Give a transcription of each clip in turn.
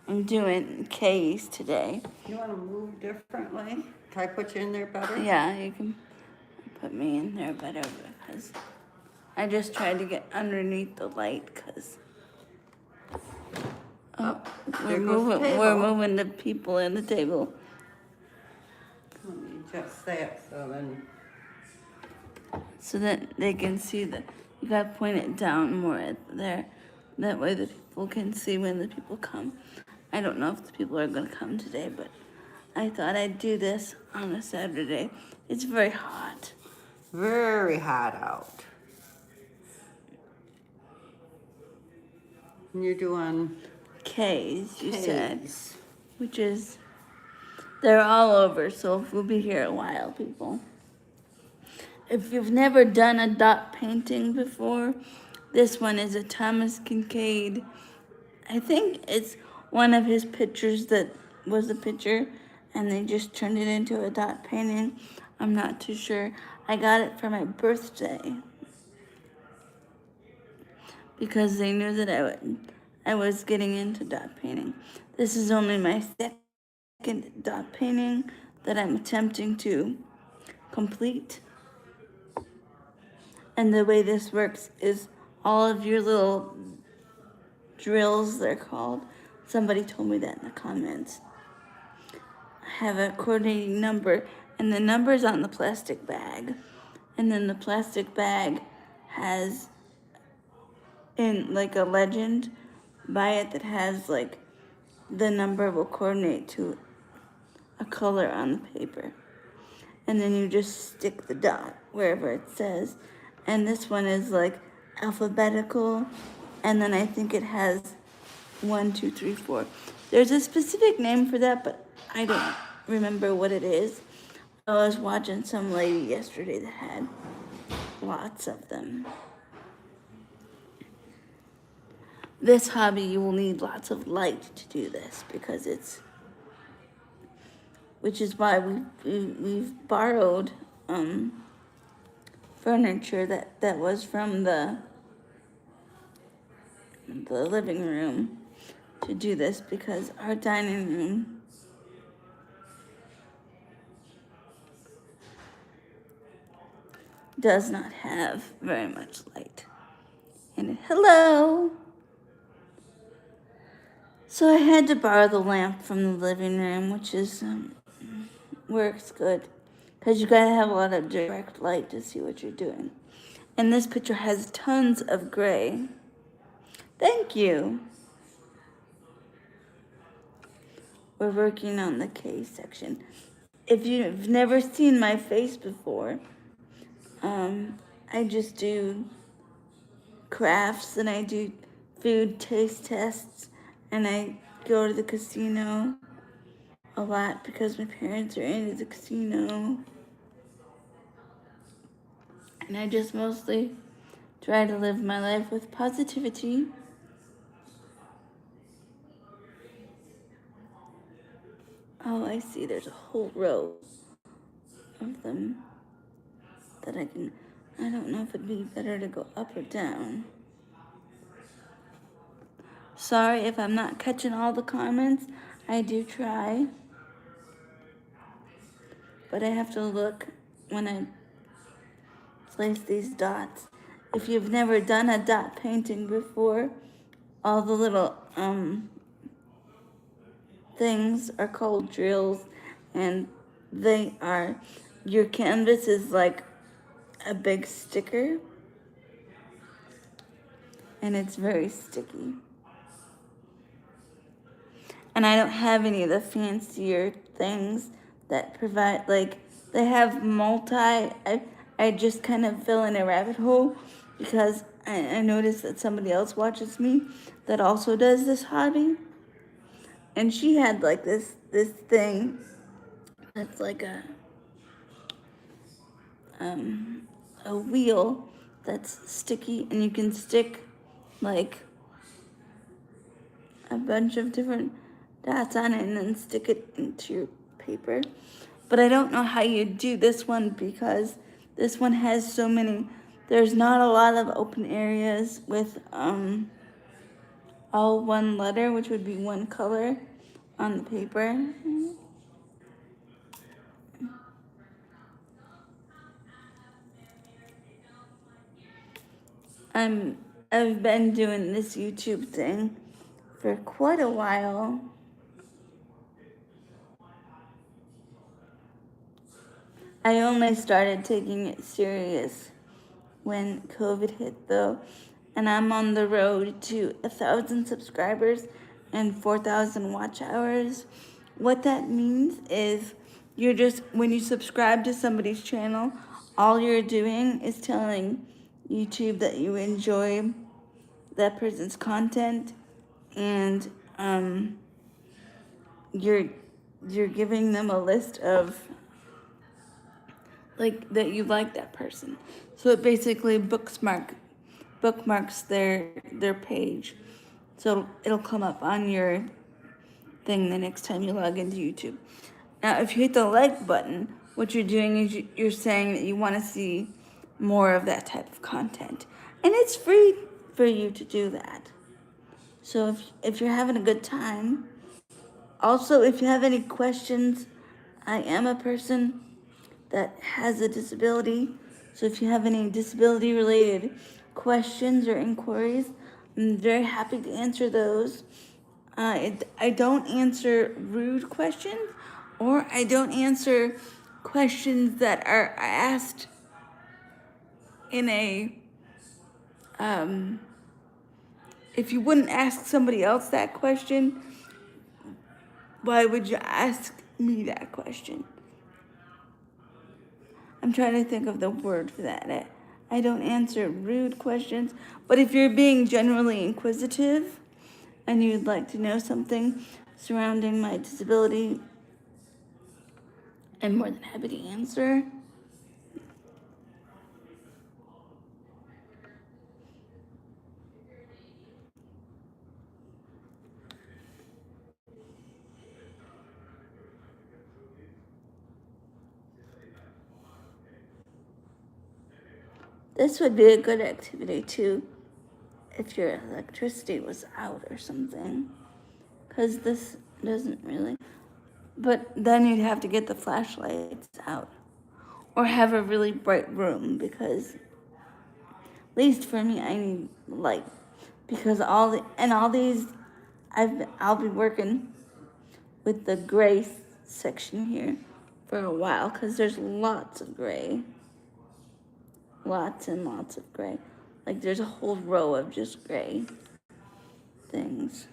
I'm doing K's today. You want to move differently? Can I put you in there better? Yeah, you can put me in there better because I just tried to get underneath the light because There goes the table. we're moving the people in the table. Let me adjust that So that they can see that you gotta point it down more at there. That way the people can see when the people come. I don't know if the people are gonna come today, but I thought I'd do this on a Saturday. It's very hot. very hot out. And you're doing K's, you said, K's. which is, they're all over, so we'll be here a while, people. If you've never done a dot painting before, this one is a Thomas Kincaid. I think it's one of his pictures that was a picture, and they just turned it into a dot painting. I'm not too sure. I got it for my birthday because they knew that I was getting into dot painting. This is only my second dot painting that I'm attempting to complete. And the way this works is all of your little drills, they're called. Somebody told me that in the comments. Have a coordinating number, and the number's on the plastic bag. And then the plastic bag has in like a legend by it that has like the number will coordinate to a color on the paper. And then you just stick the dot wherever it says. And this one is like alphabetical, and then I think it has 1, 2, 3, 4. There's a specific name for that, but I don't remember what it is. I was watching some lady yesterday that had lots of them. This hobby, you will need lots of light to do this because which is why we've borrowed furniture that was from the living room to do this because our dining room does not have very much light in it. Hello! So I had to borrow the lamp from the living room, which is works good because you gotta have a lot of direct light to see what you're doing. And this picture has tons of gray. Thank you. We're working on the K section. If you've never seen my face before, I just do crafts and I do food taste tests, and I go to the casino a lot because my parents are into the casino. And I just mostly try to live my life with positivity. Oh, I see. There's a whole row of them that I don't know if it'd be better to go up or down. Sorry if I'm not catching all the comments. I do try. But I have to look when I place these dots. If you've never done a dot painting before, all the little things are called drills, and your canvas is like a big sticker, and it's very sticky. And I don't have any of the fancier things that provide, like, they have I just kind of fell in a rabbit hole because I noticed that somebody else watches me that also does this hobby. And she had like this thing that's like a wheel that's sticky, and you can stick like a bunch of different dots on it and then stick it into your paper. But I don't know how you do this one because this one has so many, there's not a lot of open areas with all one letter, which would be one color on the paper. I'm I've been doing this YouTube thing for quite a while. I only started taking it serious when COVID hit though, and I'm on the road to 1,000 subscribers and 4,000 watch hours. What that means is you're just, when you subscribe to somebody's channel, all you're doing is telling YouTube that you enjoy that person's content, and you're giving them a list of like that you like that person. So it basically bookmarks their page. So it'll come up on your thing the next time you log into YouTube. Now, if you hit the like button, what you're doing is you're saying that you want to see more of that type of content. And it's free for you to do that. So if you're having a good time, also if you have any questions, I am a person that has a disability. So if you have any disability related questions or inquiries, I'm very happy to answer those. I don't answer rude questions, or I don't answer questions that are asked in a, if you wouldn't ask somebody else that question, why would you ask me that question? I'm trying to think of the word for that. I don't answer rude questions, but if you're being generally inquisitive and you'd like to know something surrounding my disability, I'm more than happy to answer. This would be a good activity too if your electricity was out or something, because this doesn't really. But then you'd have to get the flashlights out or have a really bright room, because at least for me, I need light, because all these I'll be working with the gray section here for a while, because there's lots of gray, lots and lots of gray. Like there's a whole row of just gray things.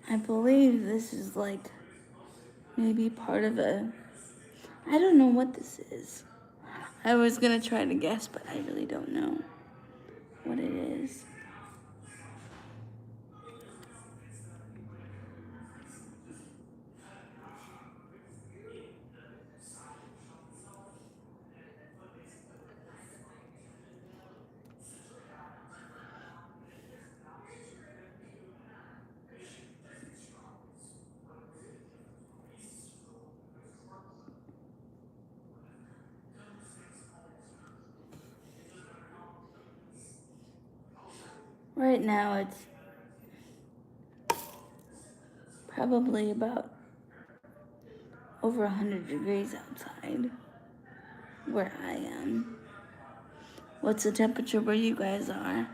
I believe this is like maybe part of a, I don't know what this is. I was gonna try to guess, but I really don't know what it is. Right now it's probably about over 100 degrees outside where I am. What's the temperature where you guys are?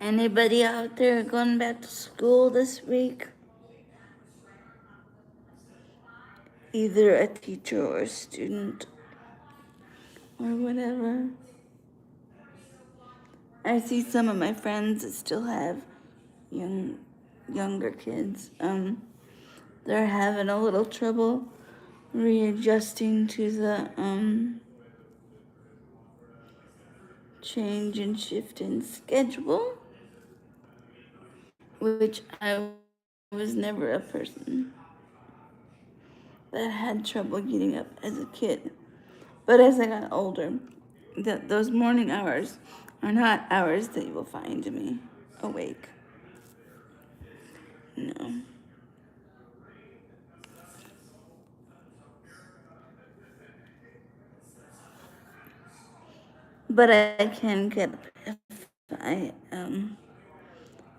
Anybody out there going back to school this week? Either a teacher or a student or whatever. I see some of my friends that still have younger kids. They're having a little trouble readjusting to the change and shift in schedule, which I was never a person that had trouble getting up as a kid. But as I got older, those morning hours are not hours that you will find me awake. No. But I can get up if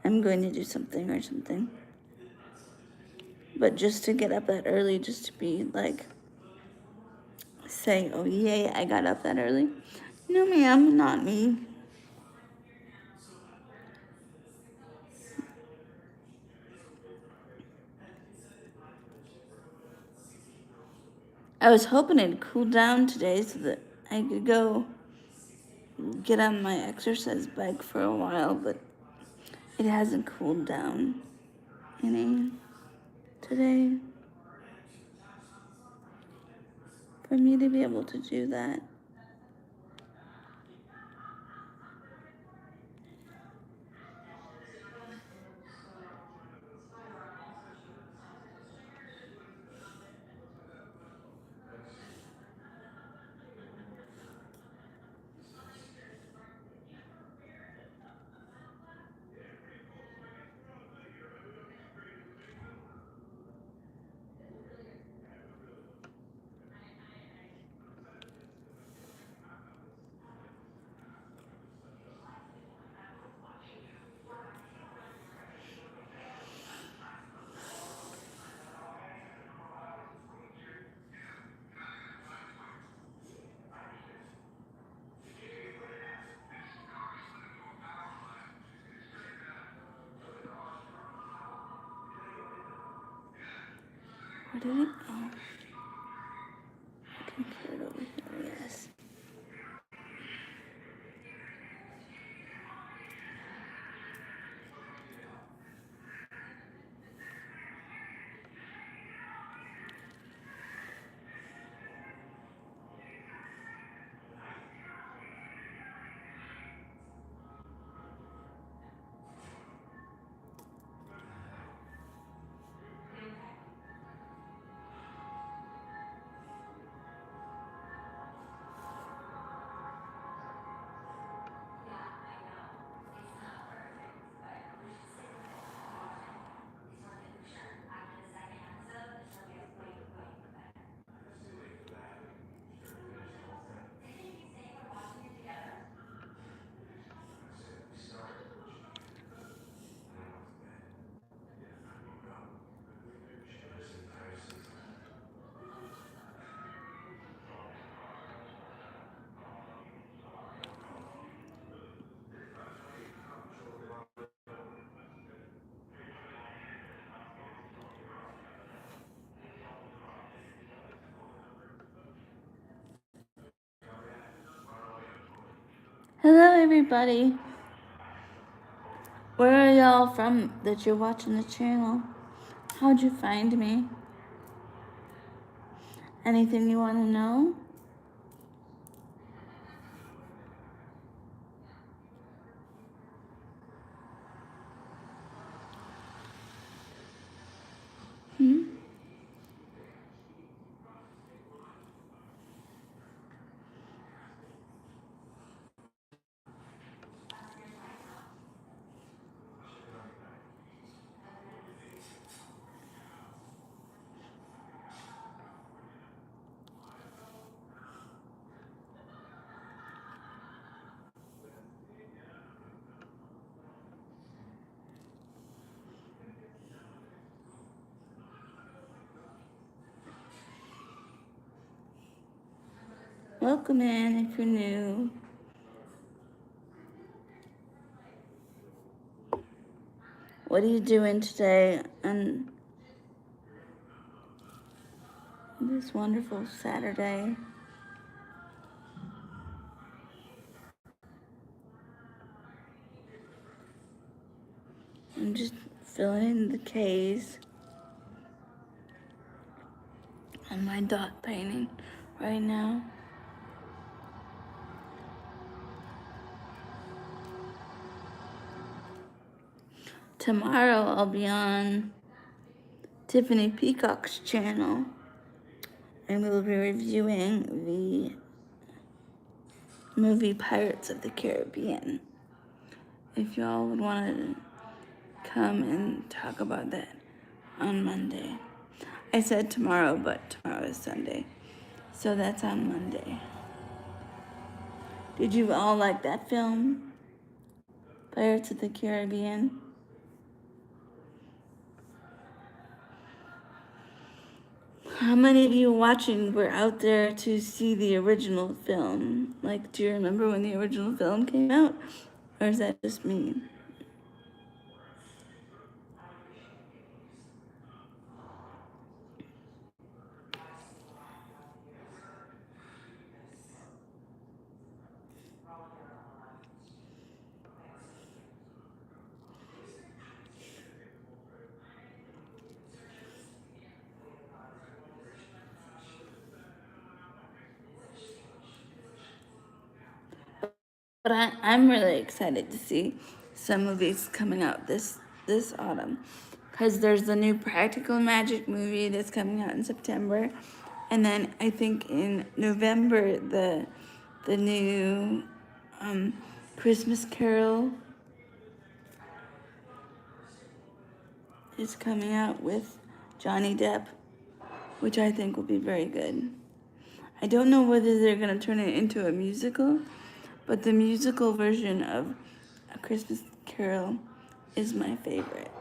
I'm going to do something or something. But just to get up that early, just to be like, say, oh yay, I got up that early. No, ma'am, not me. I was hoping it'd cool down today so that I could go get on my exercise bike for a while, but it hasn't cooled down any today for me to be able to do that. Where did it go? I can put it over here, yes. Hello, everybody. Where are y'all from that you're watching the channel? How'd you find me? Anything you want to know? Hmm? Welcome in if you're new. What are you doing today on this wonderful Saturday? I'm just filling in the K's on my dot painting right now. Tomorrow I'll be on Tiffany Peacock's channel and we'll be reviewing the movie Pirates of the Caribbean. If y'all would want to come and talk about that on Monday. I said tomorrow, but tomorrow is Sunday. So that's on Monday. Did you all like that film? Pirates of the Caribbean? How many of you watching were out there to see the original film? Like, do you remember when the original film came out? Or is that just me? But I'm really excited to see some movies coming out this autumn. Because there's the new Practical Magic movie that's coming out in September. And then I think in November, the new Christmas Carol is coming out with Johnny Depp, which I think will be very good. I don't know whether they're going to turn it into a musical, but the musical version of A Christmas Carol is my favorite.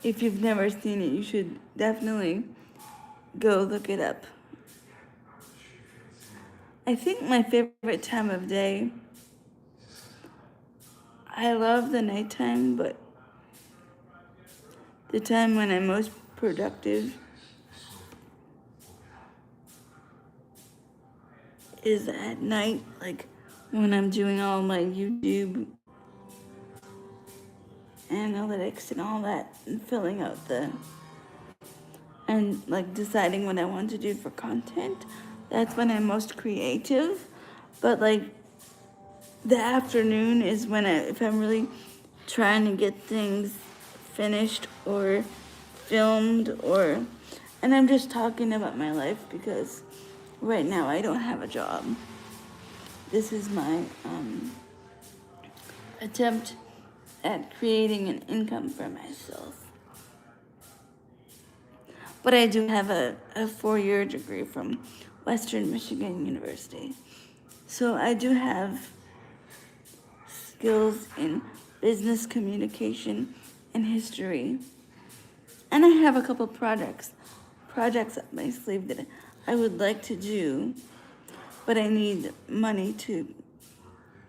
If you've never seen it, you should definitely go look it up. I think my favorite time of day, I love the nighttime, but the time when I'm most productive is at night, like when I'm doing all my YouTube analytics and all that, and filling out and like deciding what I want to do for content. That's when I'm most creative. But like the afternoon is when if I'm really trying to get things finished or filmed and I'm just talking about my life because right now I don't have a job. This is my attempt at creating an income for myself. But I do have a 4-year degree from Western Michigan University. So I do have skills in business communication and history. And I have a couple projects up my sleeve that I would like to do, but I need money to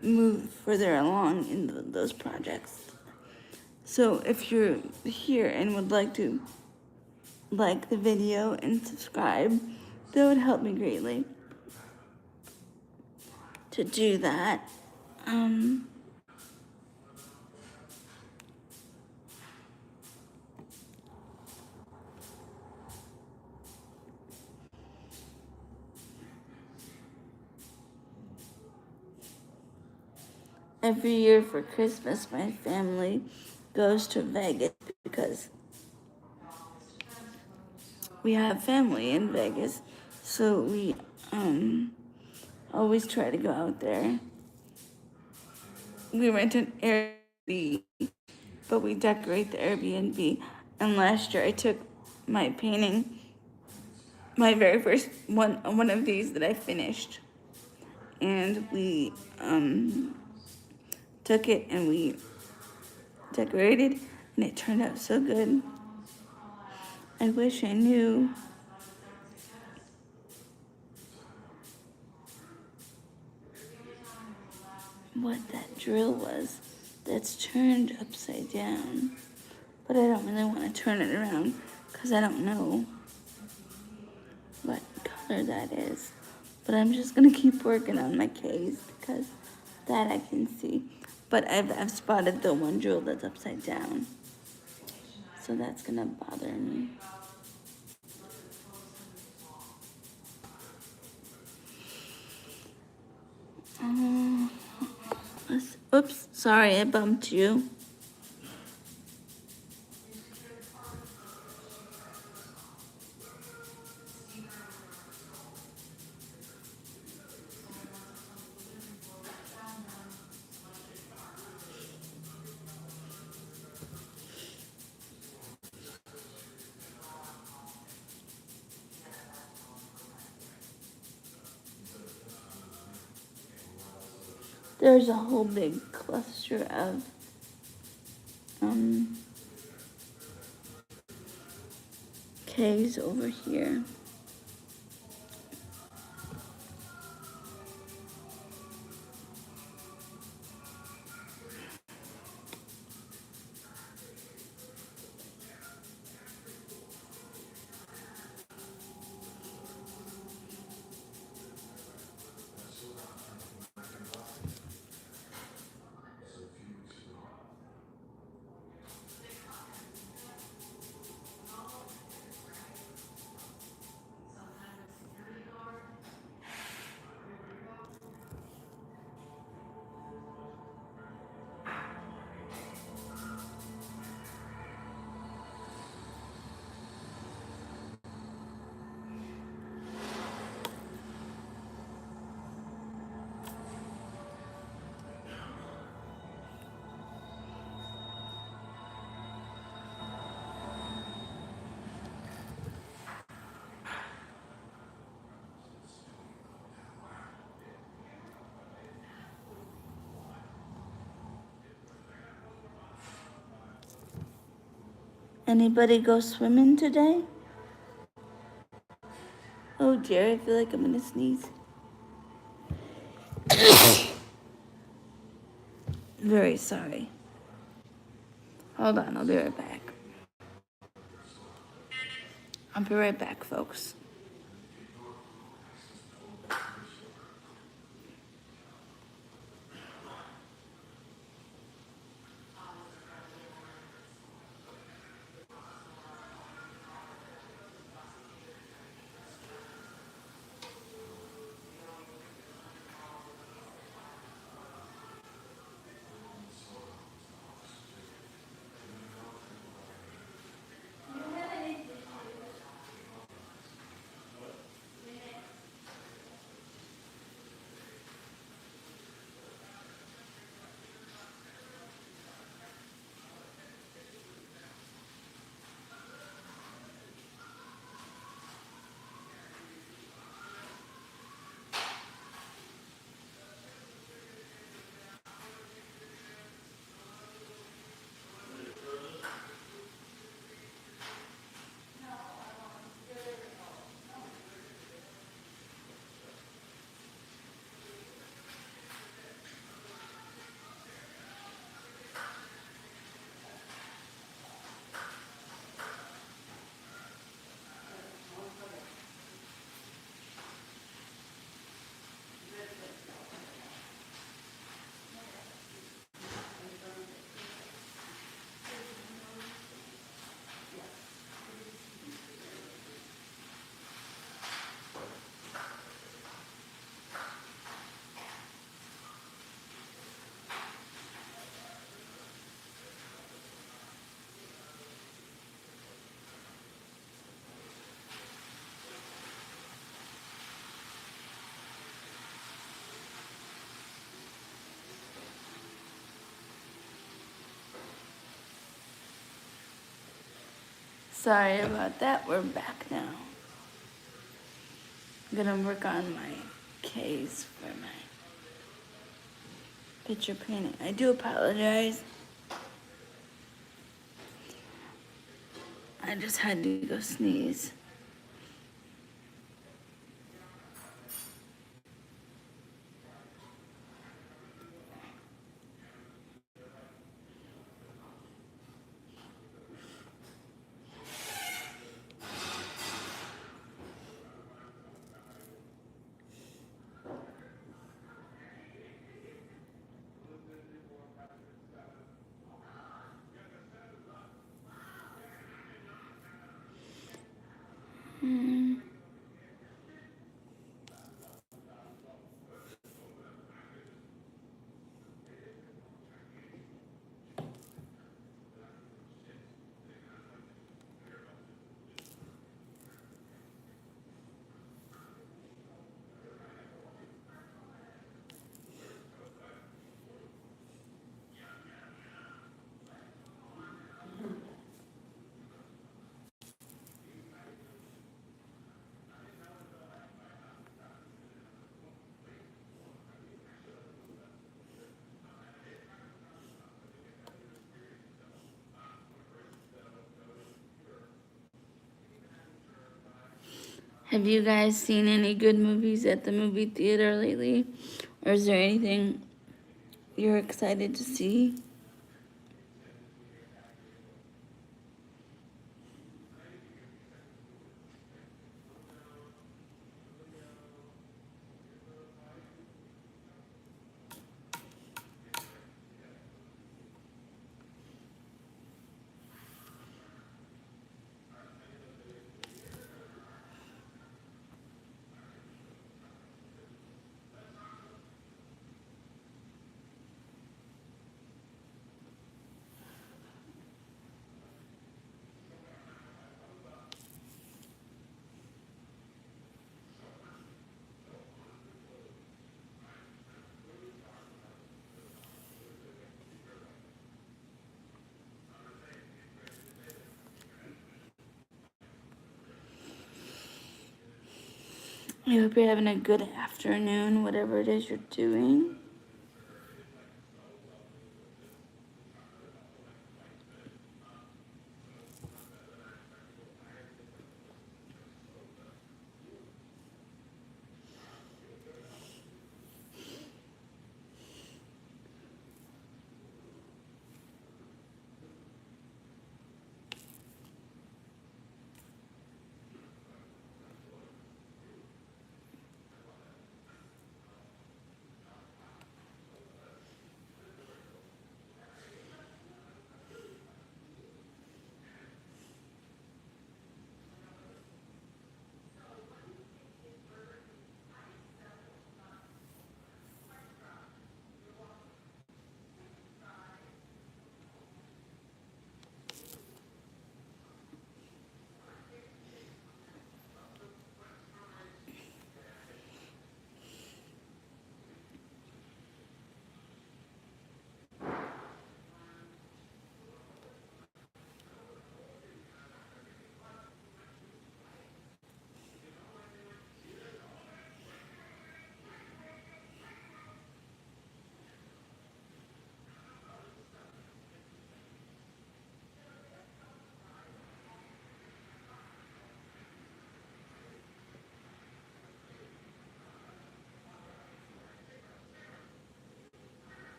move further along in those projects. So if you're here and would like to like the video and subscribe, that would help me greatly to do that. Every year for Christmas, my family goes to Vegas because we have family in Vegas. So we always try to go out there. We rent an Airbnb, but we decorate the Airbnb. And last year I took my painting, my very first one of these that I finished, and we took it and we decorated, and it turned out so good. I wish I knew what that drill was that's turned upside down. But I don't really want to turn it around because I don't know what color that is. But I'm just going to keep working on my case because that I can see. But I've spotted the one jewel that's upside down. So that's going to bother me. Oops, sorry, I bumped you. There's a whole big cluster of K's over here. Anybody go swimming today? Oh dear, I feel like I'm gonna sneeze. Very sorry. Hold on, I'll be right back. I'll be right back, folks. Sorry about that, we're back now. I'm gonna work on my case for my picture painting. I do apologize. I just had to go sneeze. Have you guys seen any good movies at the movie theater lately? Or is there anything you're excited to see? I hope you're having a good afternoon, whatever it is you're doing.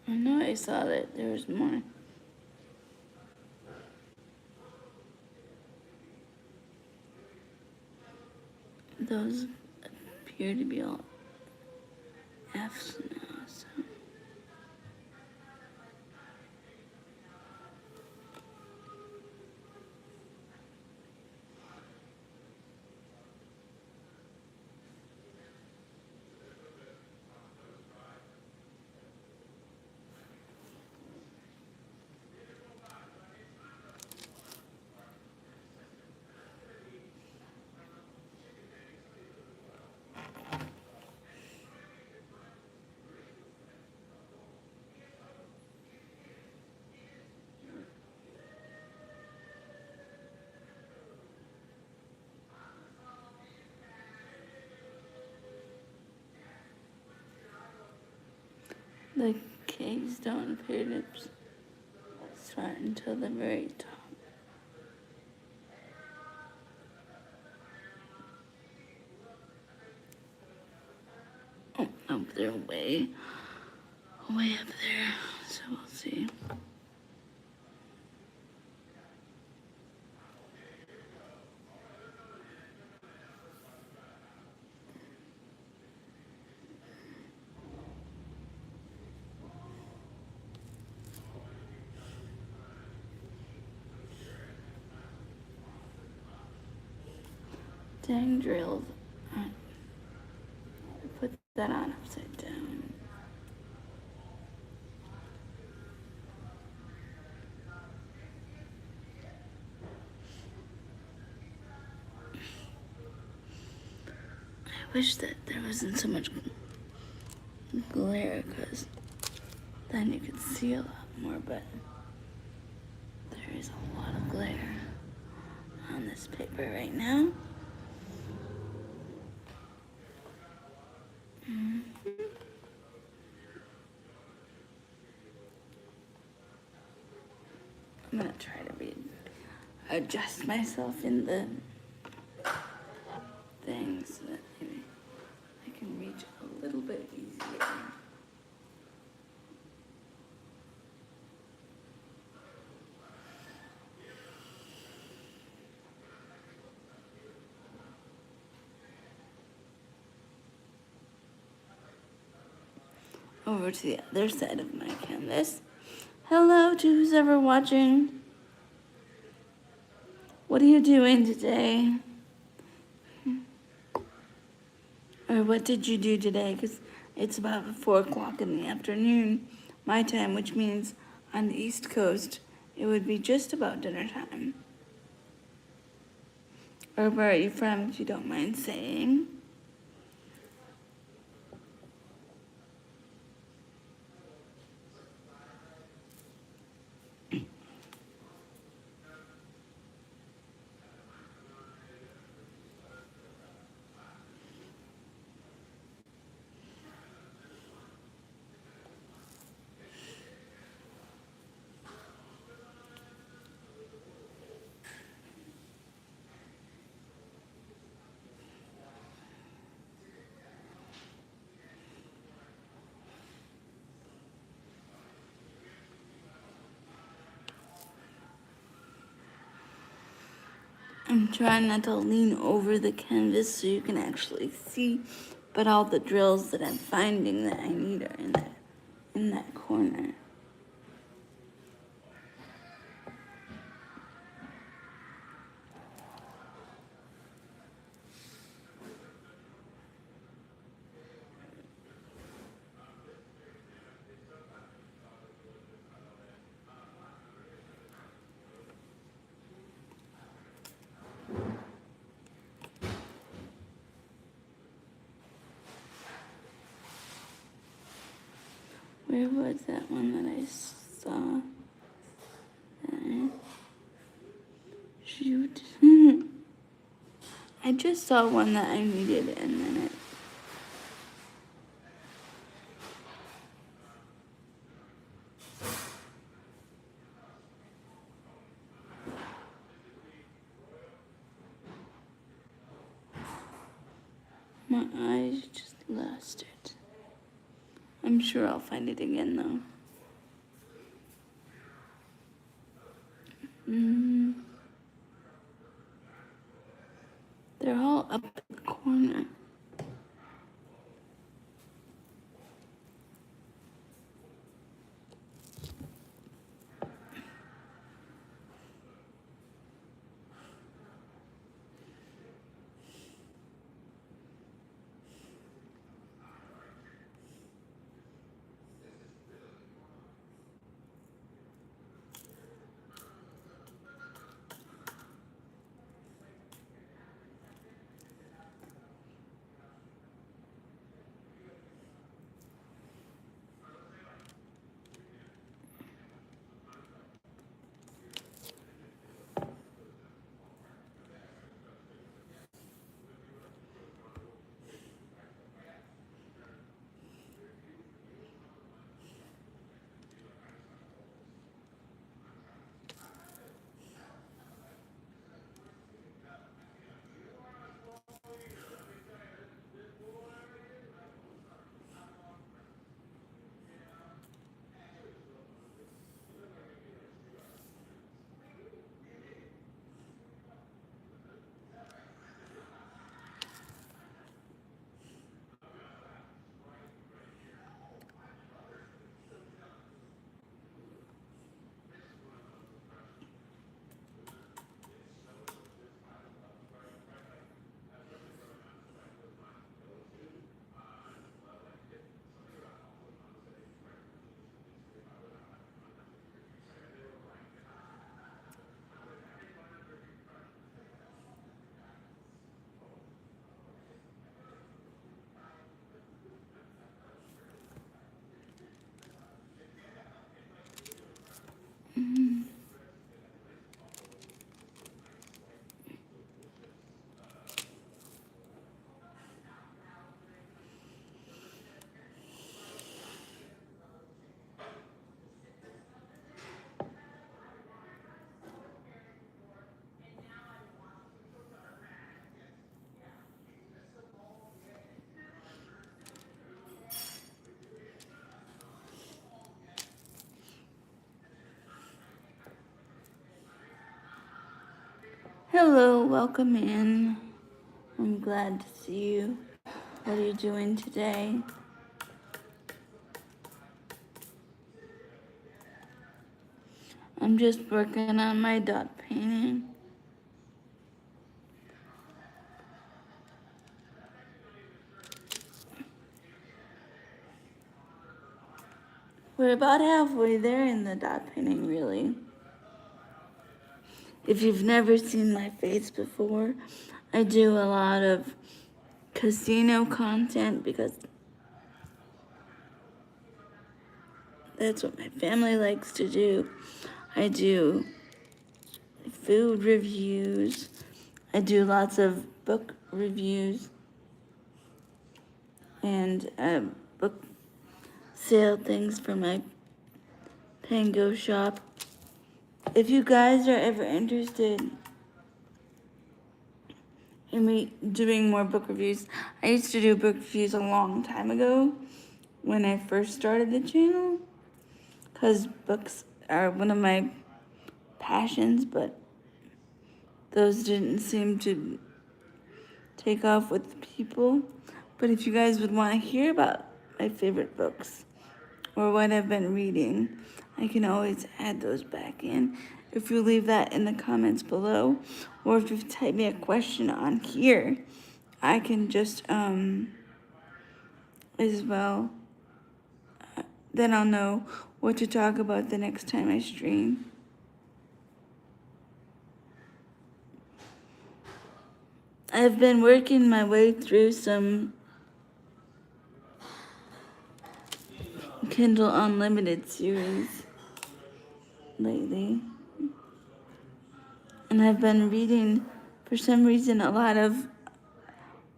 I know I saw that there was more. Those appear to be all F's now, so. The caves don't appear to start until the very top. Oh, up there, way up there. So we'll see. Dang drills. I put that on upside down. I wish that there wasn't so much glare, because then you could see a lot more, but there is a lot of glare on this paper right now. I'm gonna try to adjust myself in the thing so that maybe I can reach a little bit easier. Over to the other side of my canvas. Hello to who's ever watching. What are you doing today? Or what did you do today? Because it's about 4 o'clock in the afternoon, my time, which means on the East Coast, it would be just about dinner time. Or where are you from, if you don't mind saying? I'm trying not to lean over the canvas so you can actually see, but all the drills that I'm finding that I need are in that corner. Where was that one that I saw? Shoot. I just saw one that I needed and then my eyes just lost it. I'm sure I'll find it again though. They're all up in the corner. Hello, welcome in. I'm glad to see you. What are you doing today? I'm just working on my dot painting. We're about halfway there in the dot painting, really. If you've never seen my face before, I do a lot of casino content because that's what my family likes to do. I do food reviews. I do lots of book reviews and book sale things for my Pango shop. If you guys are ever interested in me doing more book reviews, I used to do book reviews a long time ago when I first started the channel, because books are one of my passions, but those didn't seem to take off with people. But if you guys would want to hear about my favorite books or what I've been reading, I can always add those back in. If you leave that in the comments below, or if you type me a question on here, I can just as well. Then I'll know what to talk about the next time I stream. I've been working my way through some Kindle Unlimited series lately. And I've been reading, for some reason, a lot of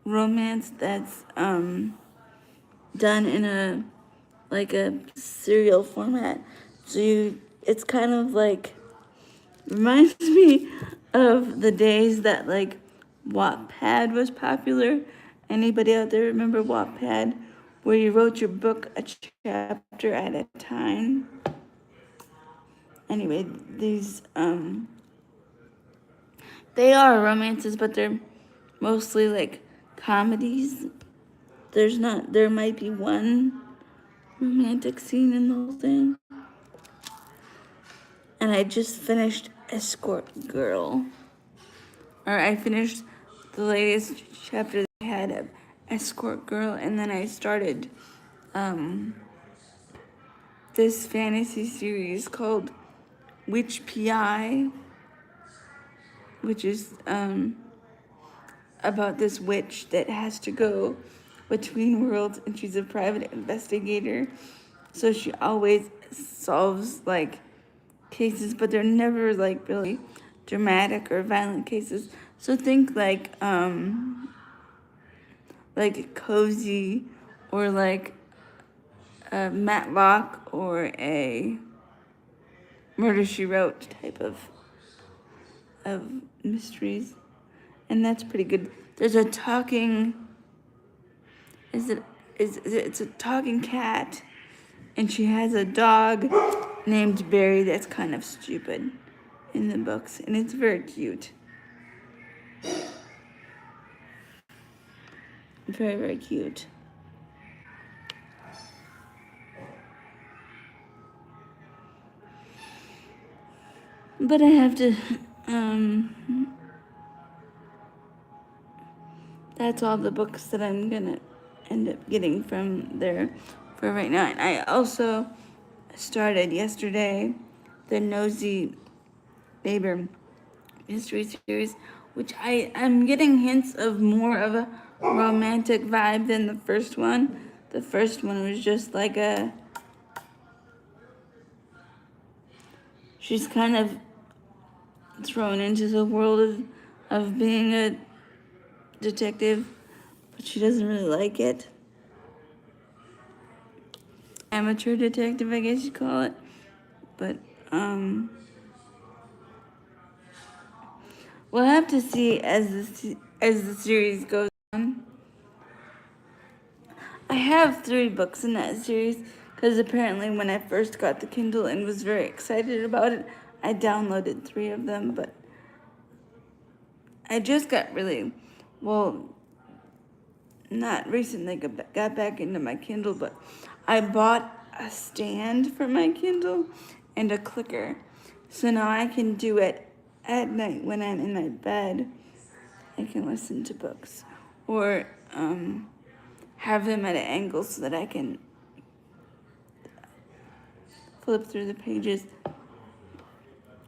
romance that's done in a serial format. So it's kind of like, reminds me of the days that like Wattpad was popular. Anybody out there remember Wattpad, where you wrote your book a chapter at a time? Anyway, these they are romances, but they're mostly like comedies. There might be one romantic scene in the whole thing. And I just finished Escort Girl. Or I finished the latest chapter that I had of Escort Girl, and then I started this fantasy series called Witch PI, which is about this witch that has to go between worlds, and she's a private investigator. So she always solves like cases, but they're never like really dramatic or violent cases. So think like Cozy, or like a Matlock, or a Murder She Wrote type of mysteries, and that's pretty good. There's a talking. It's a talking cat, and she has a dog named Barry that's kind of stupid in the books, and it's very cute. Very, very cute. But I have to, that's all the books that I'm gonna end up getting from there for right now. And I also started yesterday the Nosy Neighbor mystery series, which I'm getting hints of more of a romantic vibe than the first one. The first one was just like she's kind of thrown into the world of being a detective, but she doesn't really like it. Amateur detective, I guess you'd call it. But we'll have to see as the series goes on. I have 3 books in that series because apparently when I first got the Kindle and was very excited about it, I downloaded 3 of them, but I just got really, well, not recently got back into my Kindle, but I bought a stand for my Kindle and a clicker. So now I can do it at night when I'm in my bed. I can listen to books or have them at an angle so that I can flip through the pages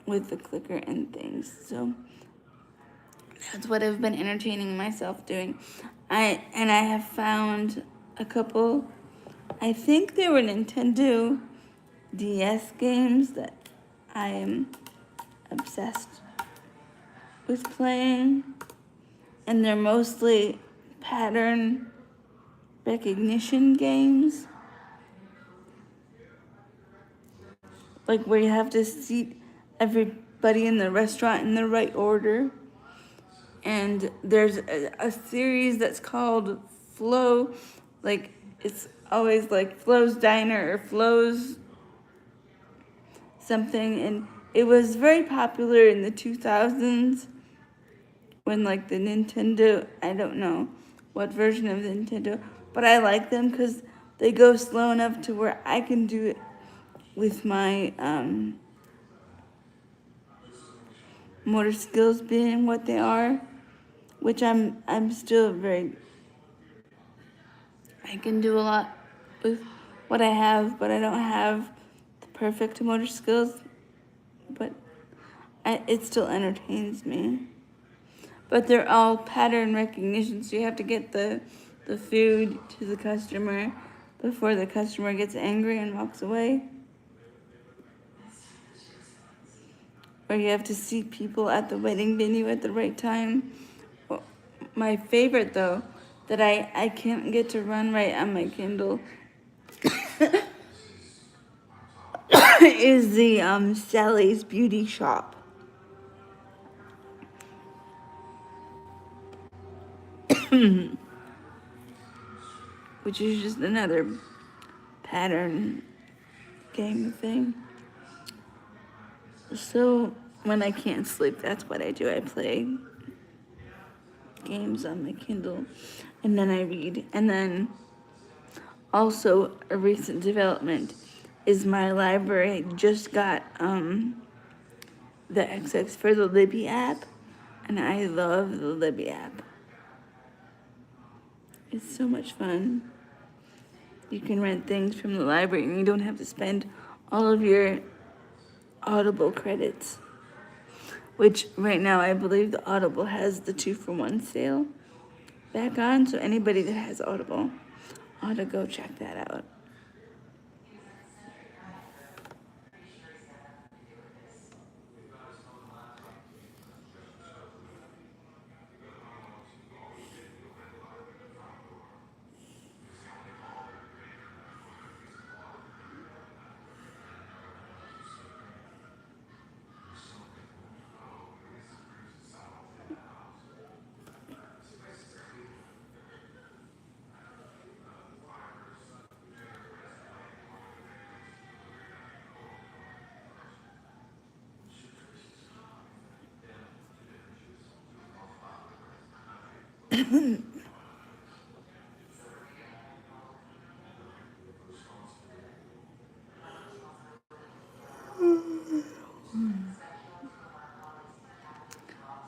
with the clicker and things. So that's what I've been entertaining myself doing. I have found a couple, I think they were Nintendo DS games that I am obsessed with playing, and they're mostly pattern recognition games, like where you have to seat everybody in the restaurant in the right order. And there's a series that's called Flow, like it's always like Flo's Diner or Flo's something, and it was very popular in the 2000s when like the Nintendo, I don't know what version of the Nintendo, but I like them because they go slow enough to where I can do it with my motor skills being what they are, which I'm still very, I can do a lot with what I have, but I don't have the perfect motor skills, but it still entertains me. But they're all pattern recognition, so you have to get the food to the customer before the customer gets angry and walks away. Or you have to seat people at the wedding venue at the right time. My favorite, though, that I can't get to run right on my Kindle is the Sally's Beauty Shop. Which is just another pattern game thing. So when I can't sleep, that's what I do. I play games on my Kindle, and then I read. And then also a recent development is my library just got the XX for the Libby app, and I love the Libby app. It's so much fun. You can rent things from the library, and you don't have to spend all of your Audible credits, which right now I believe the Audible has the 2-for-1 sale back on, so anybody that has Audible ought to go check that out.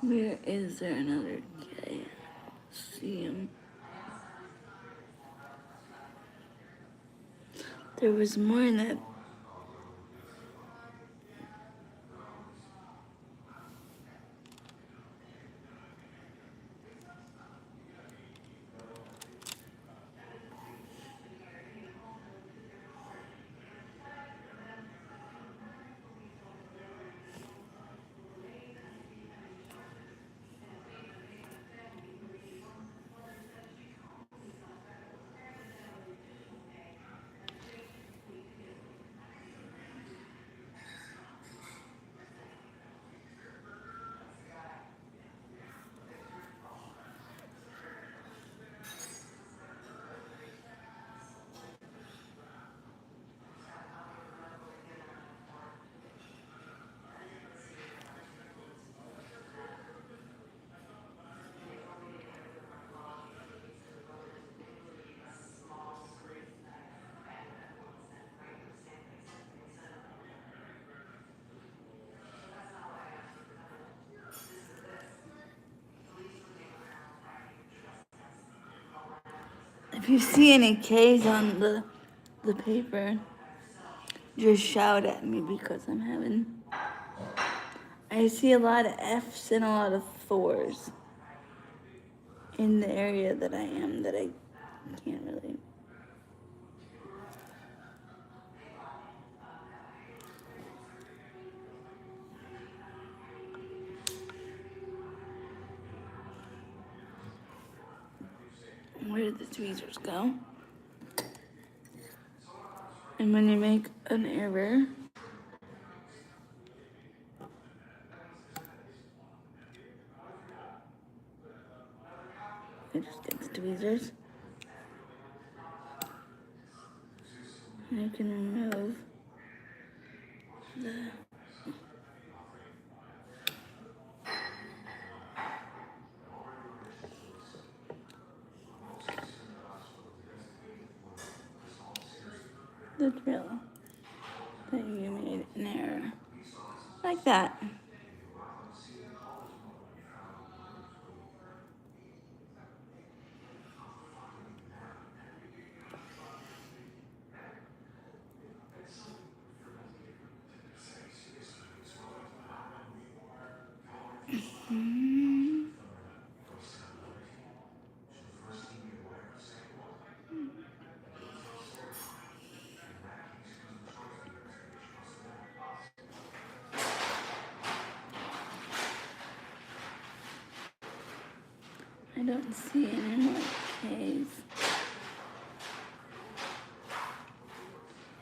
Where is there another guy? See him. There was more in that. If you see any K's on the paper, just shout at me because I'm having. I see a lot of F's and a lot of 4s in the area that I am that I can't really. Where did the tweezers go? And when you make an error, I just get the tweezers. And you can remove the drill that you made an error. Like that. I don't see any more K's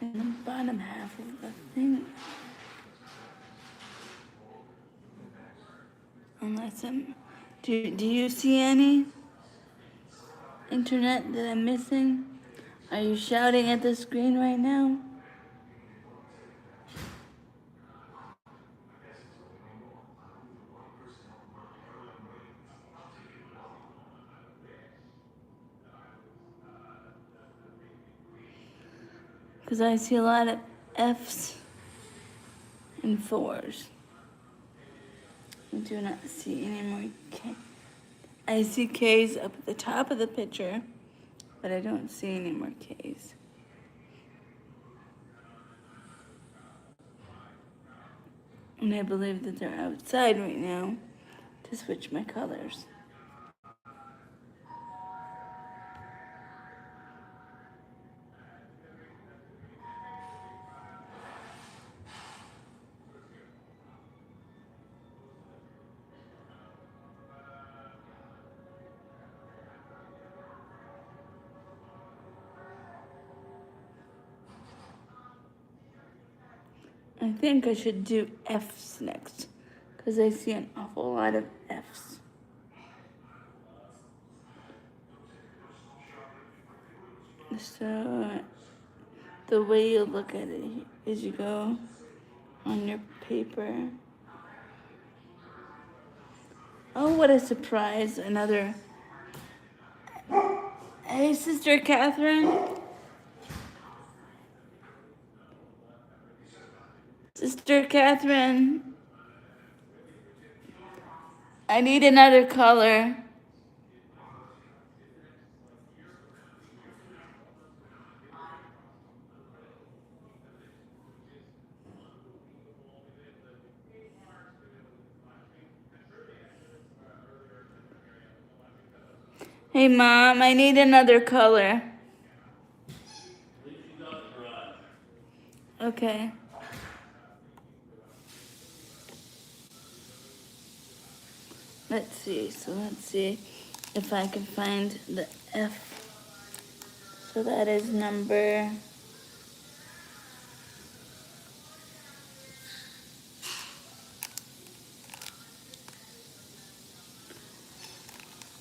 in the bottom half of the thing. Unless I'm. Do you see any? Internet that I'm missing? Are you shouting at the screen right now? Because I see a lot of F's and 4s. I do not see any more K. I see K's up at the top of the picture, but I don't see any more K's. And I believe that they're outside right now to switch my colors. I think I should do F's next, because I see an awful lot of F's. So the way you look at it is you go on your paper. Oh, what a surprise. Another. Hey, Sister Catherine. Sister Catherine. I need another color. Hey, Mom, I need another color. Okay. Let's see. So let's see if I can find the F. So that is number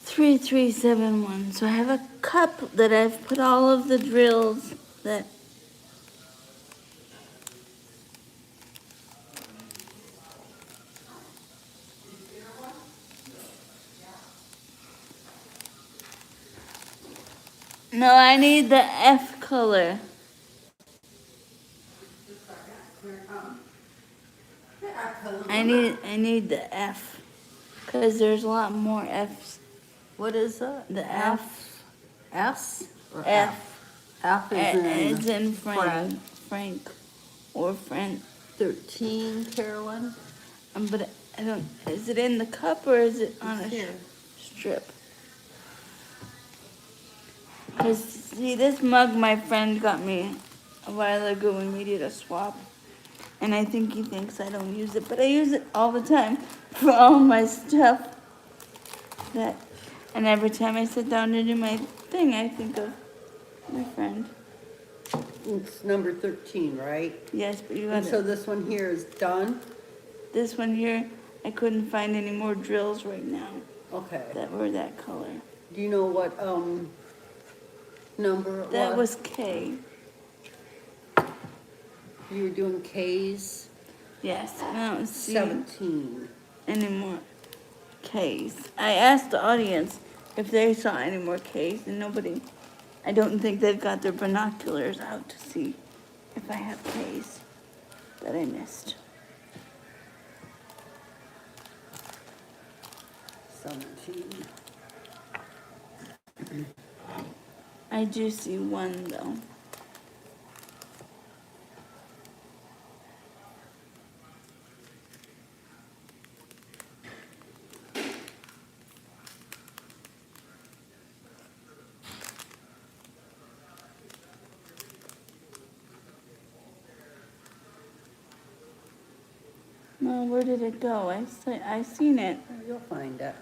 3371. So I have a cup that I've put all of the drills that. No, I need the F color. I need the F, because there's a lot more F's. What is that? The F. S Or F. F As is in in Frank. Frank. Or Frank. 13, Carolyn. But I don't. Is it in the cup or is it on It's a here. strip? Cause see, this mug my friend got me a while ago when we did a swap, and I think he thinks I don't use it, but I use it all the time for all my stuff. And every time I sit down to do my thing, I think of my friend. It's number 13, right? Yes, but you And got so it. this one here is done? This one here, I couldn't find any more drills right now Okay. that were that color. Do you know what number it That was? was K. You were doing K's? Yes, I don't see 17. any more K's. I asked the audience if they saw any more K's, and nobody. I don't think they've got their binoculars out to see if I have K's that I missed. 17. I do see one though. No, where did it go? I seen it. You'll find it.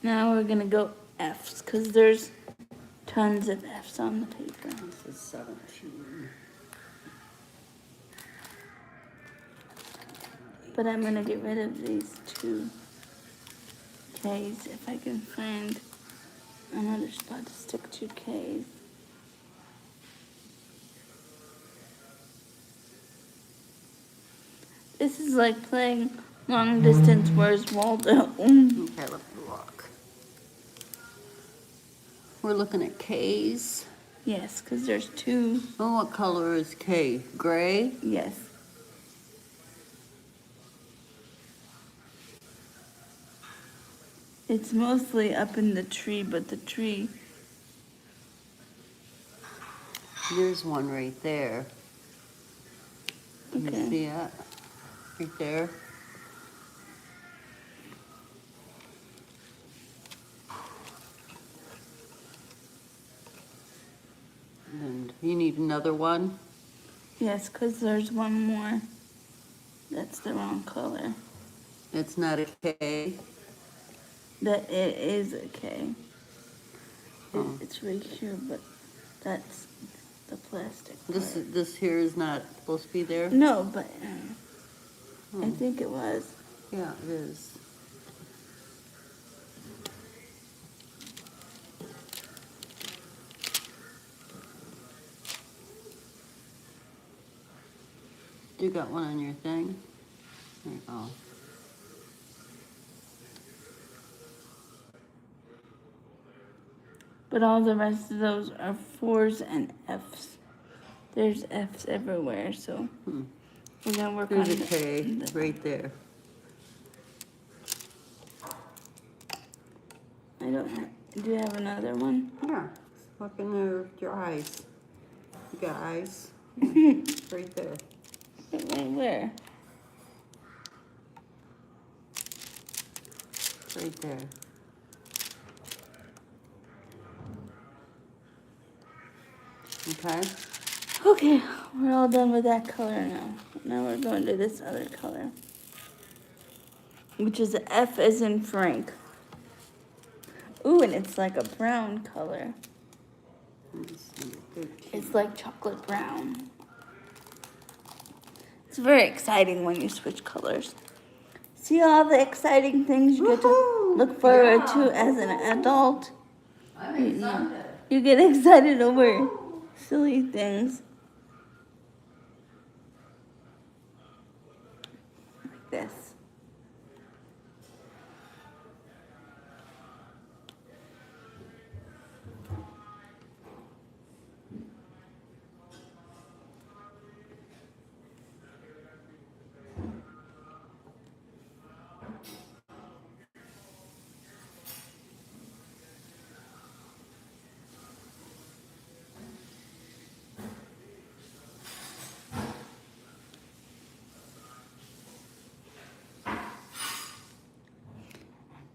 Now we're gonna go F's because there's tons of F's on the paper. This is 17. But I'm gonna get rid of these two K's if I can find another spot to stick two K's. This is like playing long distance. Where's Waldo? Okay, let me look. We're looking at K's. Yes, because there's two. Oh, what color is K? Gray? Yes. It's mostly up in the tree, but the tree. There's one right there. Can you Okay. see it? Right there. And you need another one? Yes, because there's one more. That's the wrong color. It's not a K. That it is a K. Oh. It's right here, but that's the plastic This part. this here is not supposed to be there? No, but I Oh, think it was. yeah, it is. You got one on your thing? There you go. But all the rest of those are 4s and F's. There's F's everywhere, so we're gonna work There's on a K right there. I don't have. Do you have another one? Yeah, look in there with your eyes. You got eyes? Right there. Right where? Right there. Okay? Okay, we're all done with that color now. Now we're going to this other color, which is F as in Frank. Ooh, and it's like a brown color. Let's see, 13. It's like chocolate brown. It's very exciting when you switch colors. See all the exciting things you get to Woohoo! look forward Yeah. to as an adult. I'm excited. You get excited over silly things like this.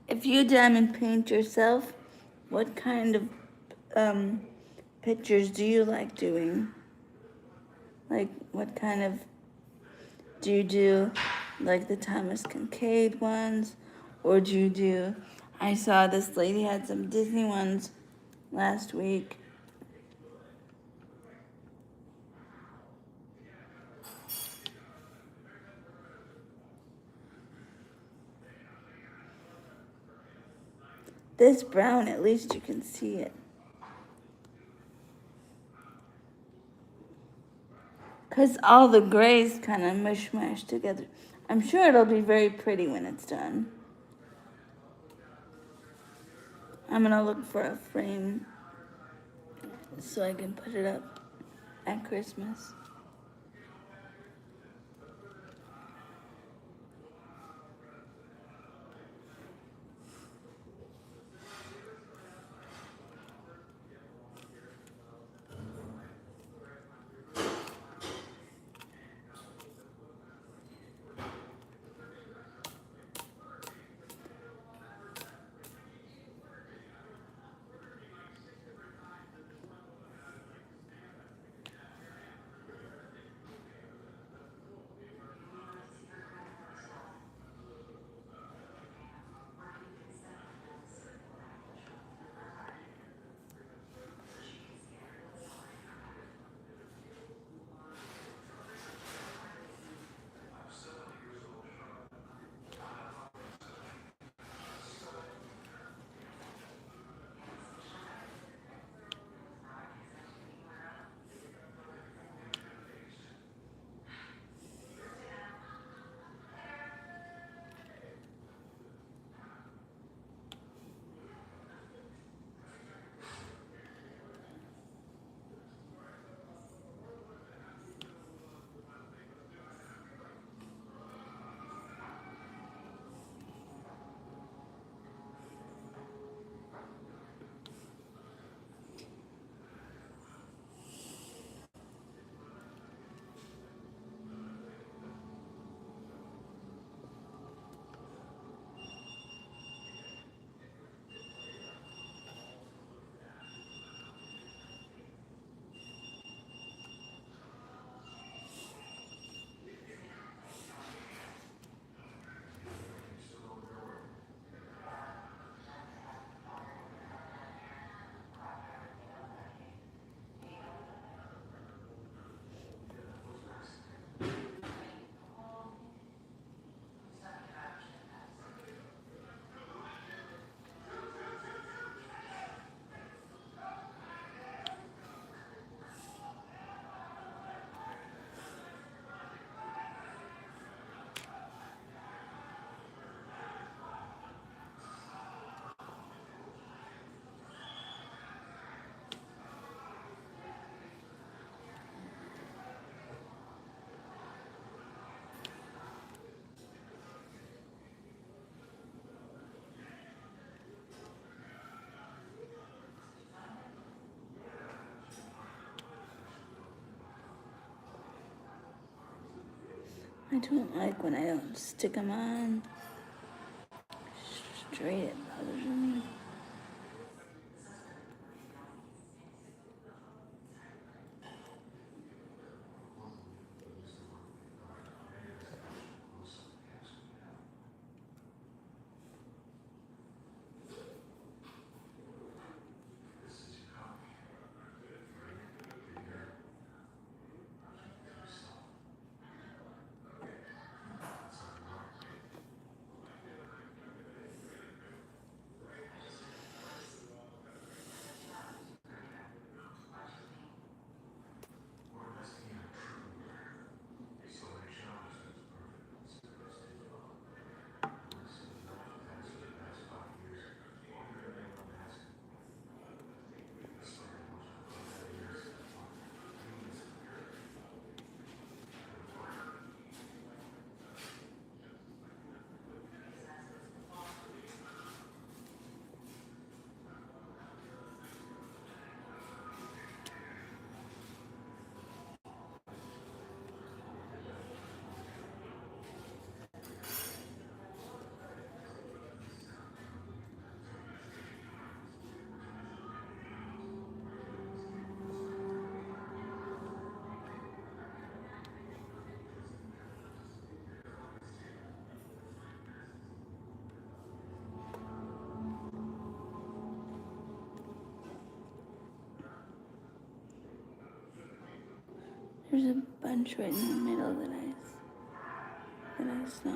If you diamond paint yourself, what kind of pictures do you like doing? Like, what kind of, do you do like the Thomas Kincaid ones? Or do you do, I saw this lady had some Disney ones last week. This brown, at least you can see it. Because all the grays kind of mush together. I'm sure it'll be very pretty when it's done. I'm going to look for a frame so I can put it up at Christmas. I don't like when I don't stick them on straight. It bothers me. There's a bunch right in the middle that I saw.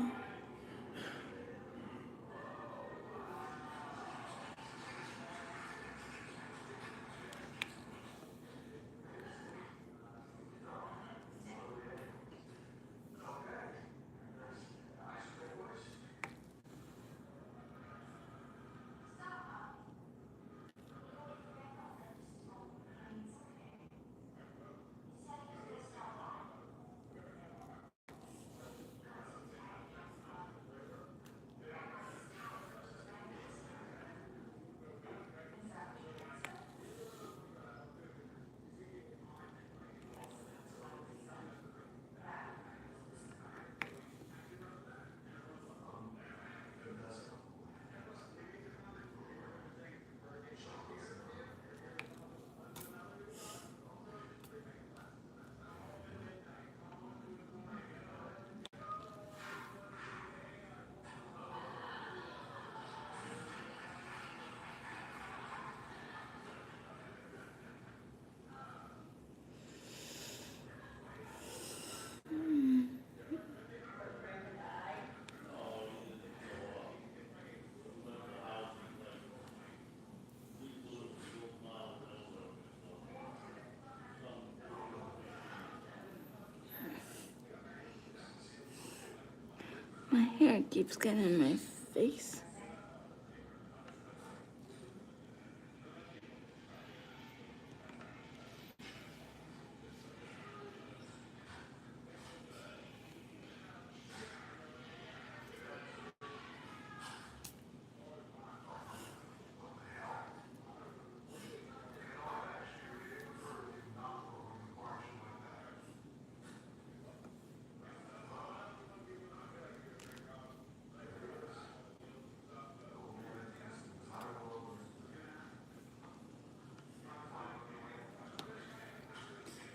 My hair keeps getting in my face.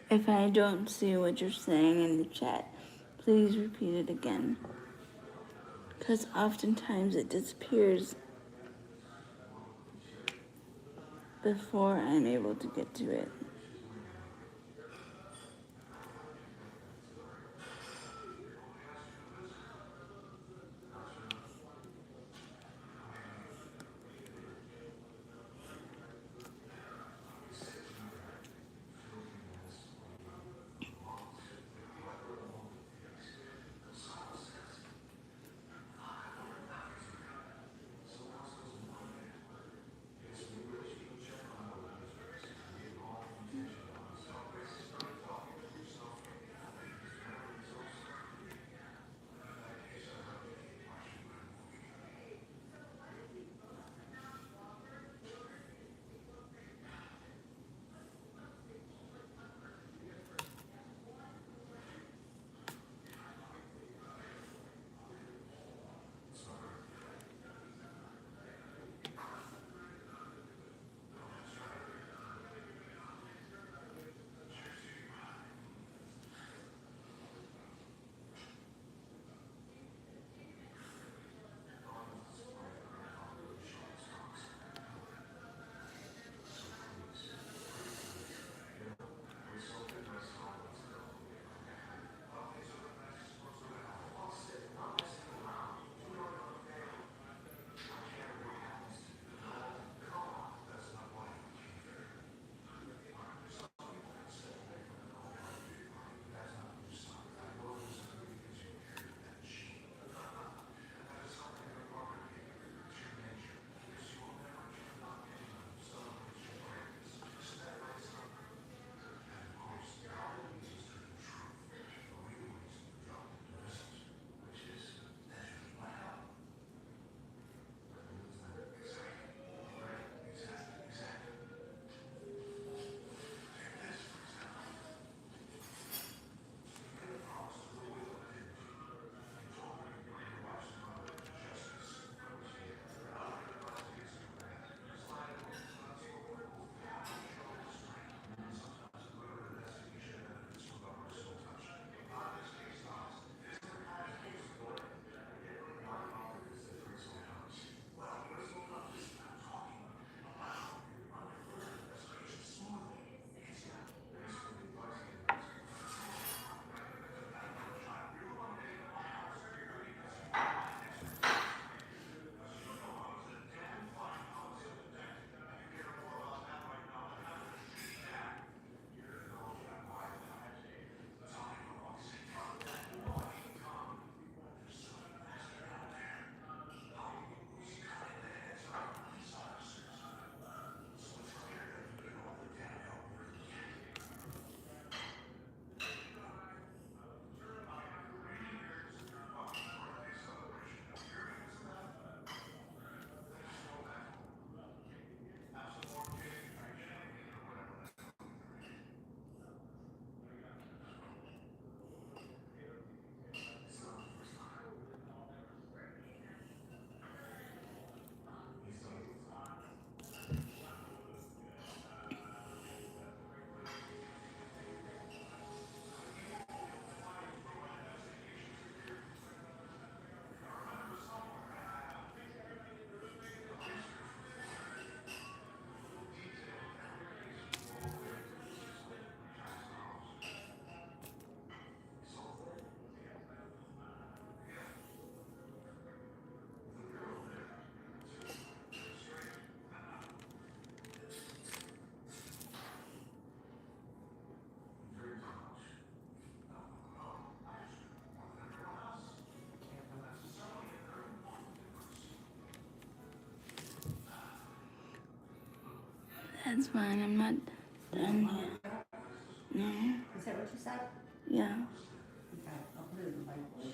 If I don't see what you're saying in the chat, please repeat it again. Because oftentimes it disappears before I'm able to get to it. That's fine. I'm not done yet. No. Is that what you said? Yeah. Okay, I'll put it in my voice.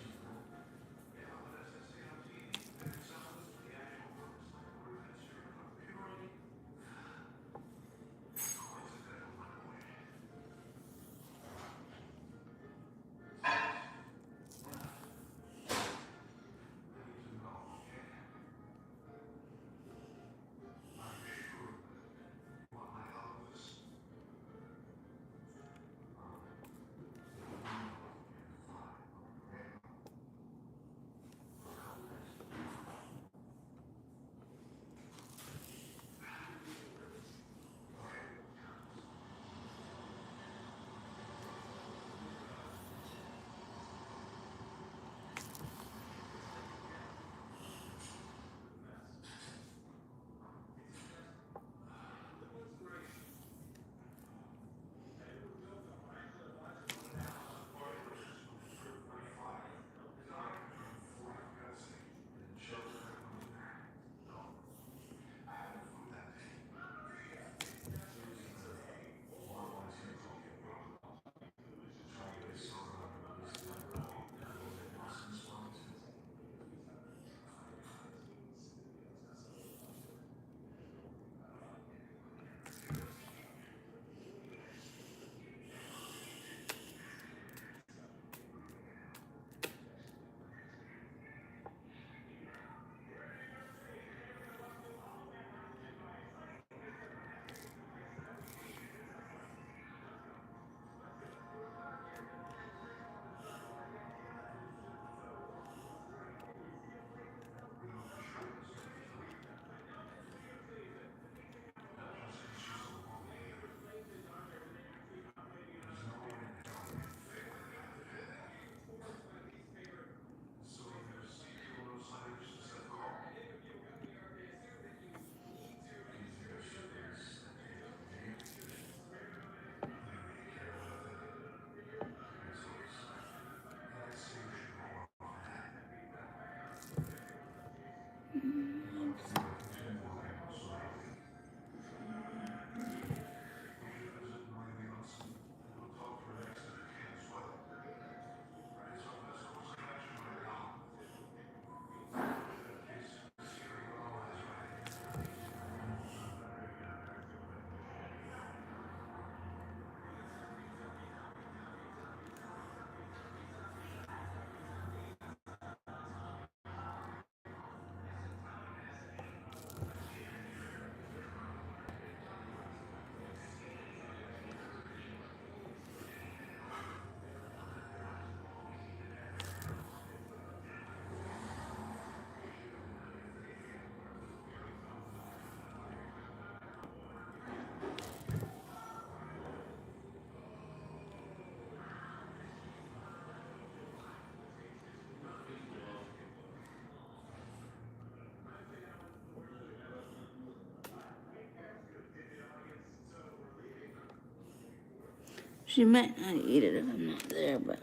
She might not eat it if I'm not there, but.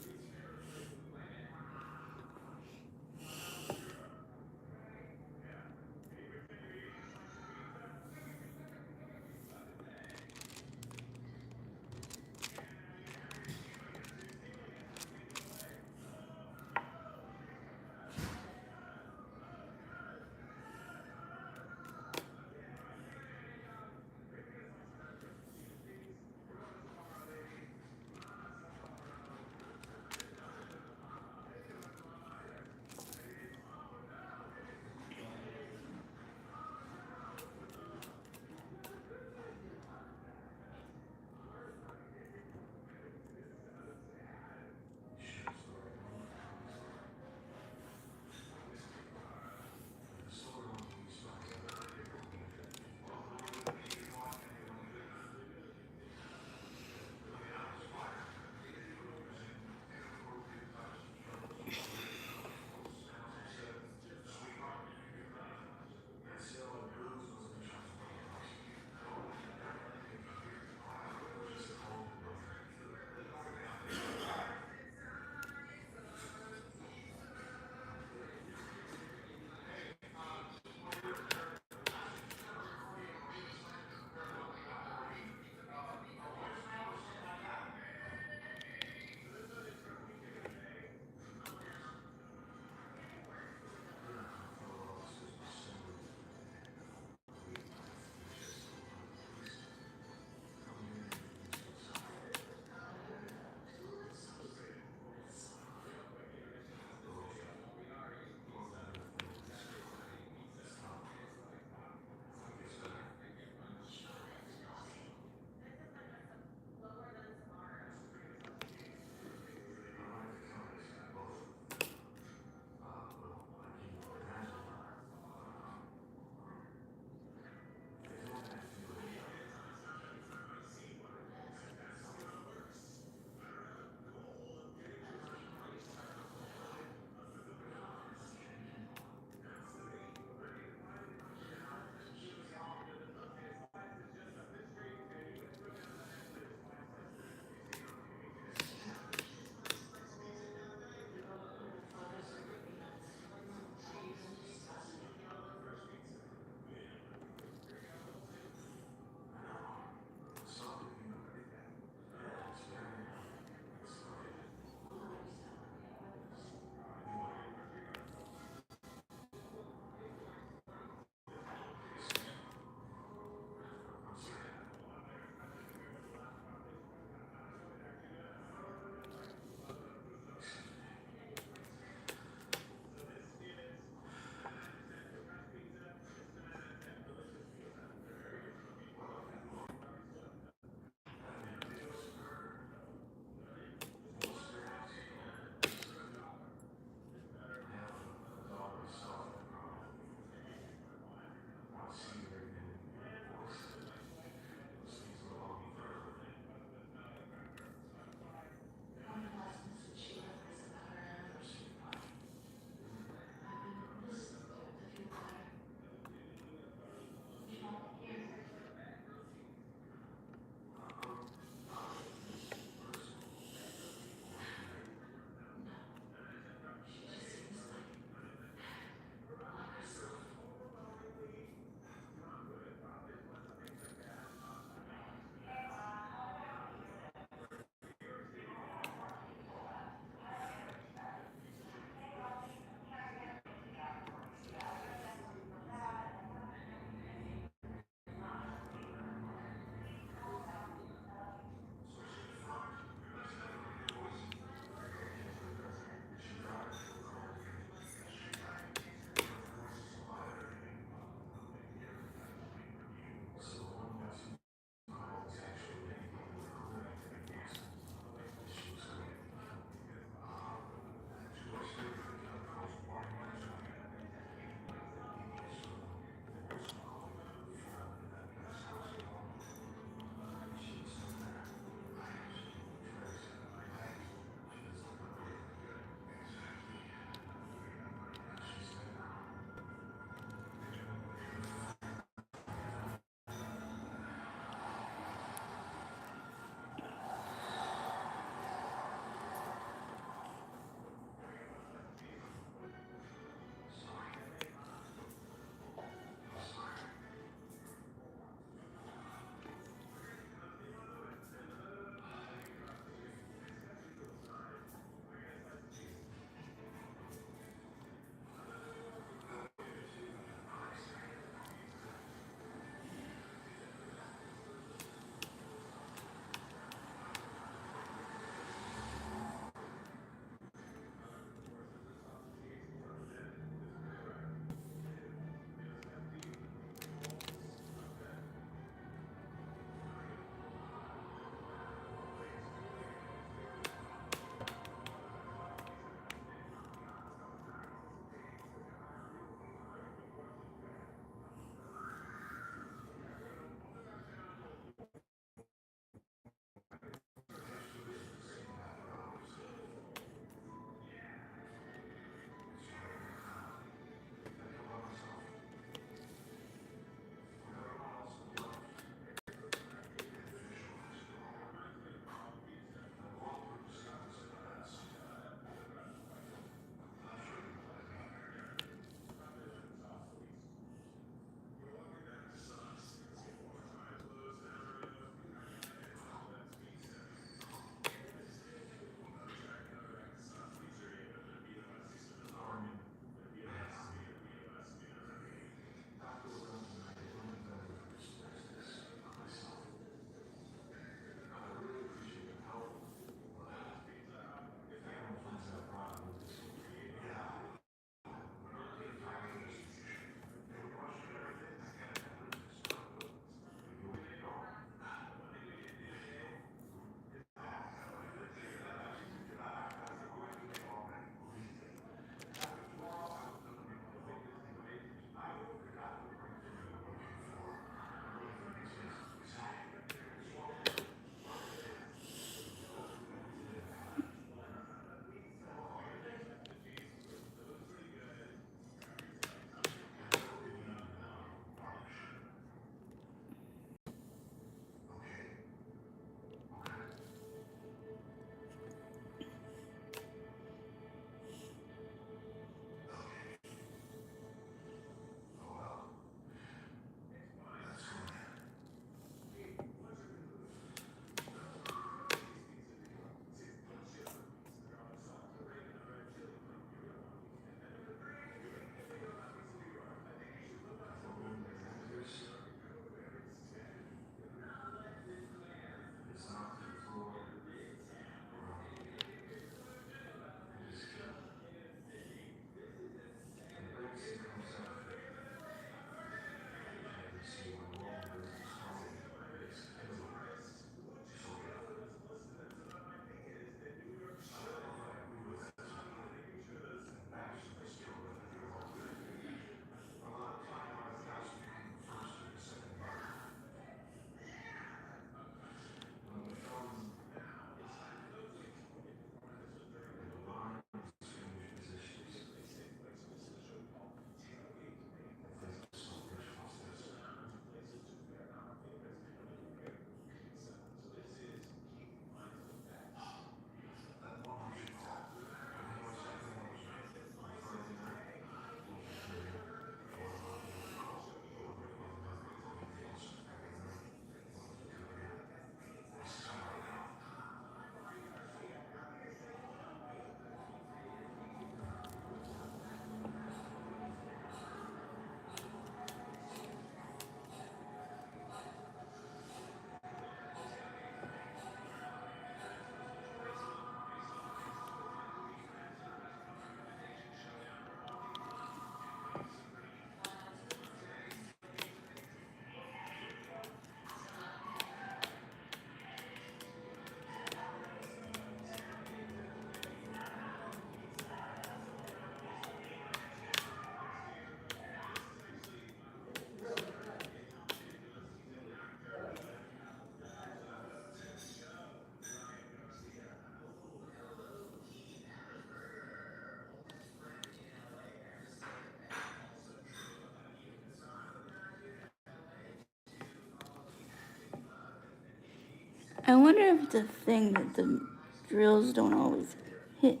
I wonder if the thing that the drills don't always hit,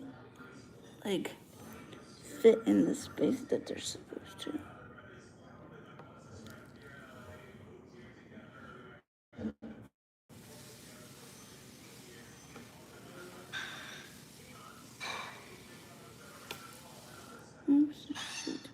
like, fit in the space that they're supposed to. Oops, shoot.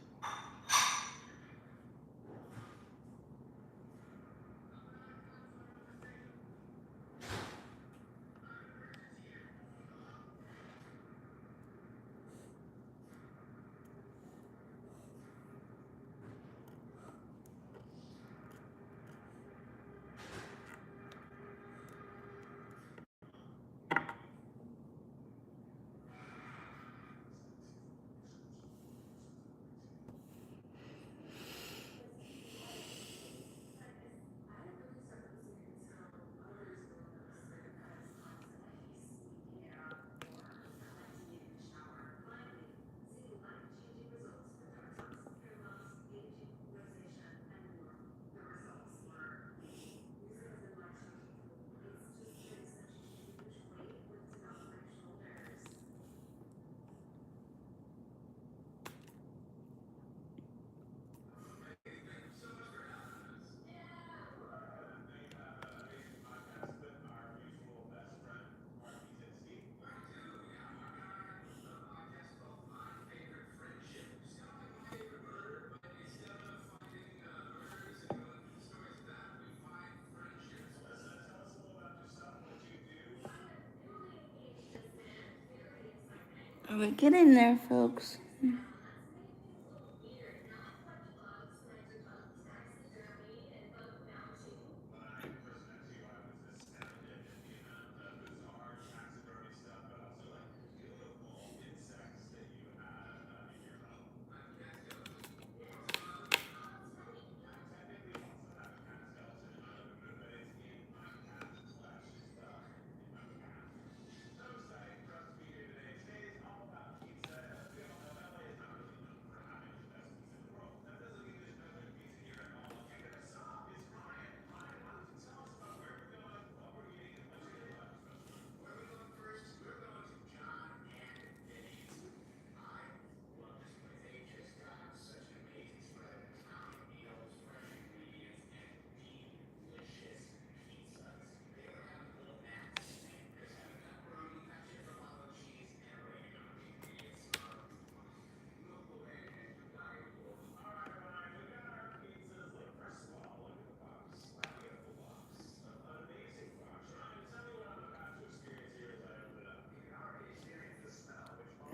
We're getting there, folks.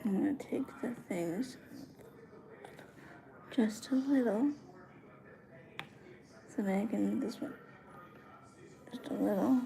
I'm gonna take the things just a little, so that I can this one just a little.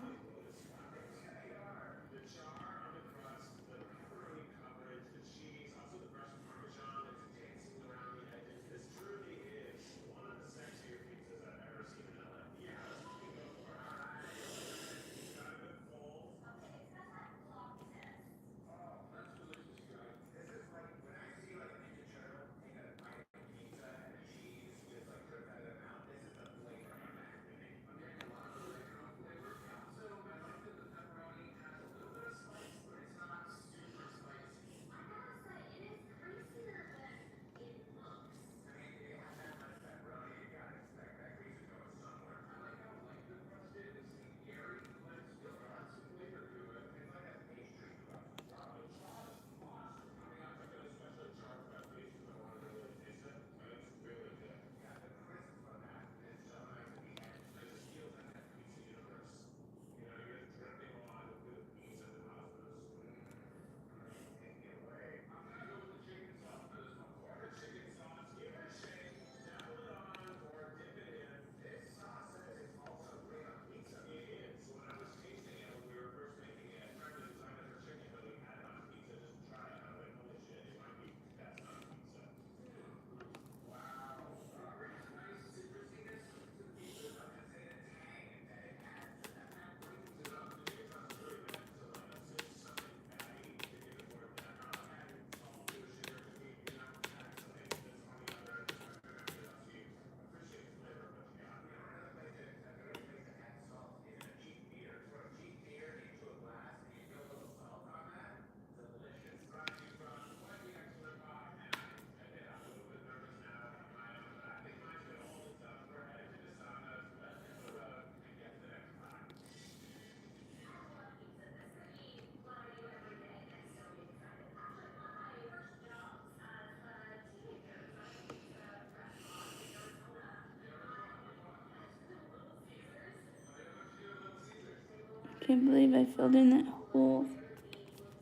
can't believe I filled in that whole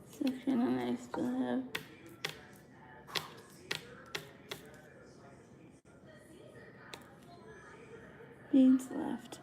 section and I still have beans left.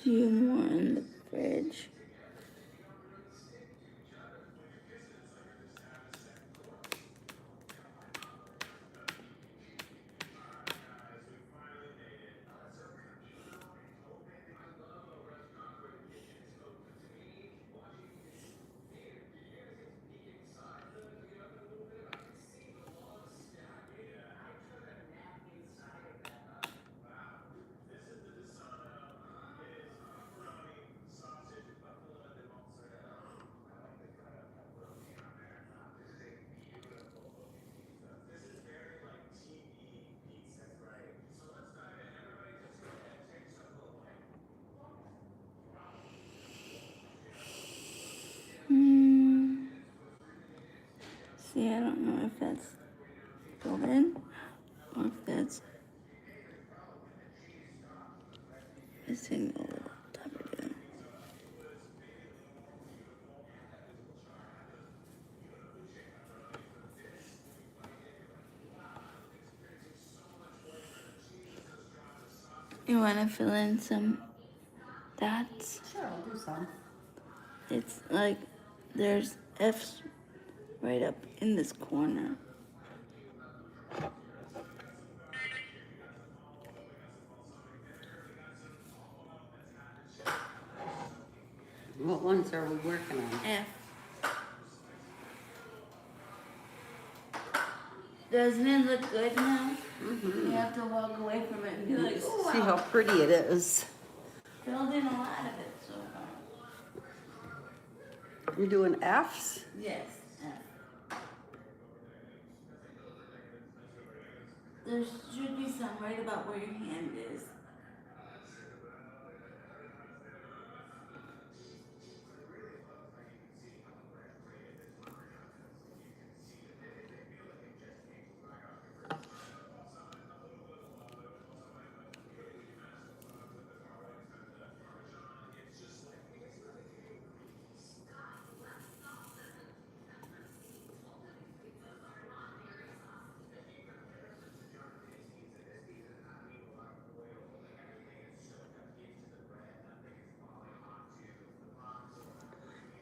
Few more in the fridge. Hmm. See, I don't know if that's filled in or if that's missing a little W. You want to fill in some dots? Sure, I'll do some. It's like there's F's right up in this corner. What ones are we working on? F. Doesn't it look good now? You have to walk away from it and be like, oh, See how wow. pretty it is. Filled in a lot of it so far. You're doing F's? Yes. F. There should be some right about where your hand is.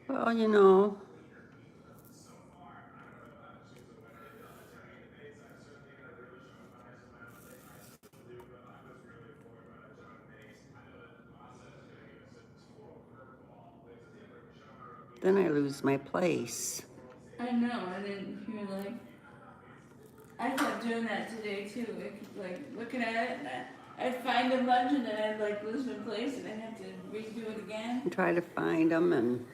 Well, you know, then I lose my place. I know, I didn't hear like. I kept doing that today too. I kept like looking at it and I'd find a bunch and then I'd like lose my place and I'd have to redo it again. And try to find them and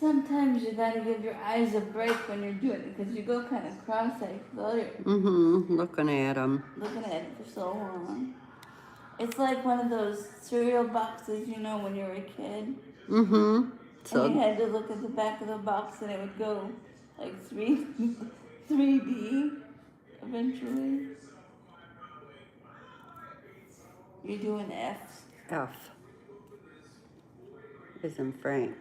Sometimes you gotta give your eyes a break when you're doing it because you go kind of cross-eyed while you're looking at them. looking at it for so long. It's like one of those cereal boxes, you know, when you were a kid. And you So had to look at the back of the box and it would go like 3D eventually. You're doing F's. F is in Frank.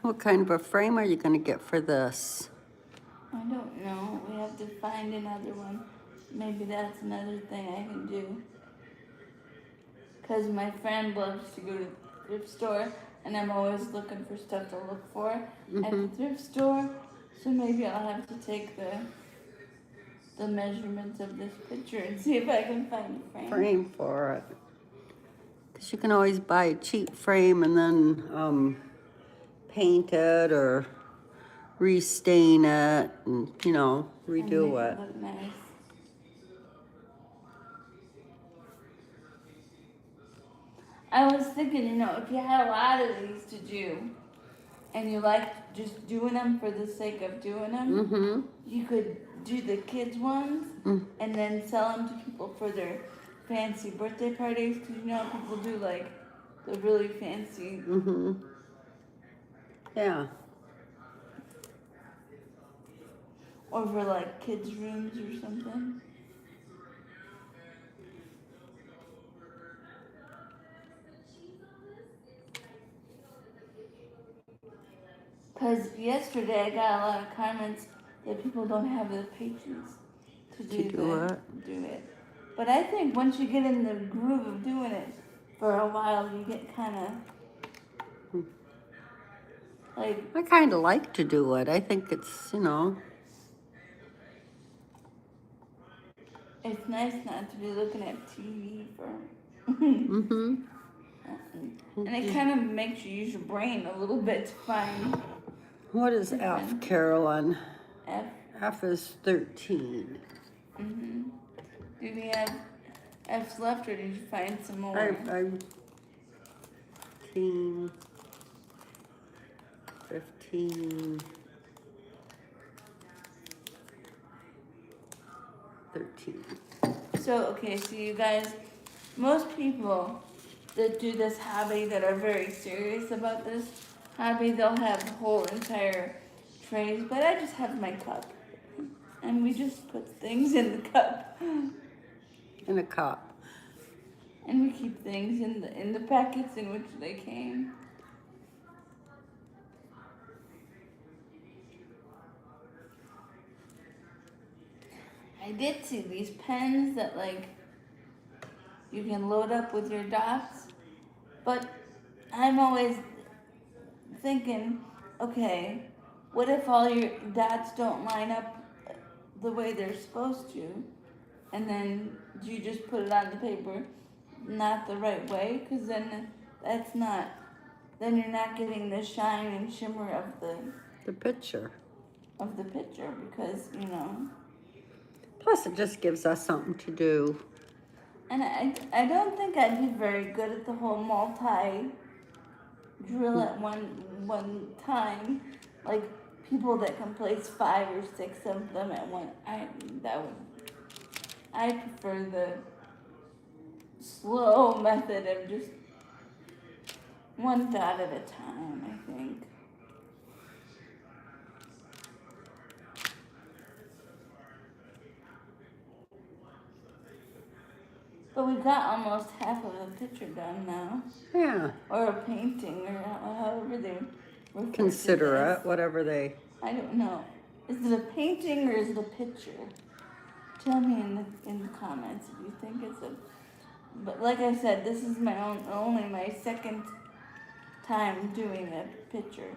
What kind of a frame are you going to get for this? I don't know. We have to find another one. Maybe that's another thing I can do. Because my friend loves to go to the thrift store, and I'm always looking for stuff to look for at the thrift store. So maybe I'll have to take the measurements of this picture and see if I can find a frame. Frame for it. Because you can always buy a cheap frame and then paint it or restain it and, you know, And redo make it. look nice. I was thinking, you know, if you had a lot of these to do, and you like just doing them for the sake of doing them, you could do the kids ones and then sell them to people for their fancy birthday parties. Because you know people do like the really fancy. Yeah. Or for like kids' rooms or something. Because yesterday I got a lot of comments that people don't have the patience to do it. But I think once you get in the groove of doing it for a while, you get kind of like. I kind of like to do it. I think it's, you know. It's nice not to be looking at TV for. And it kind of makes you use your brain a little bit to find. What is F, Carolyn? F. F is 13. Do we have F's left, or did you find some more? I'm 15, 15, 13. So, okay, so you guys, most people that do this hobby that are very serious about this hobby, they'll have the whole entire trays, but I just have my cup. And we just put things in the cup. In a cup. And we keep things in the packets in which they came. I did see these pens that like you can load up with your dots, but I'm always thinking, okay, what if all your dots don't line up the way they're supposed to, and then you just put it on the paper not the right way? Because then that's not, then you're not getting the shine and shimmer of The picture. Because, you know. Plus it just gives us something to do. And I don't think I'd be very good at the whole multi-drill at one time. Like people that can place 5 or 6 of them at one. I prefer the slow method of just one dot at a time, I think. But we've got almost half of a picture done now. Yeah. Or a painting, or however they refer to Consider this. it, whatever they. I don't know. Is it a painting or is it a picture? Tell me in the comments if you think it's a. But like I said, this is only my second time doing a picture.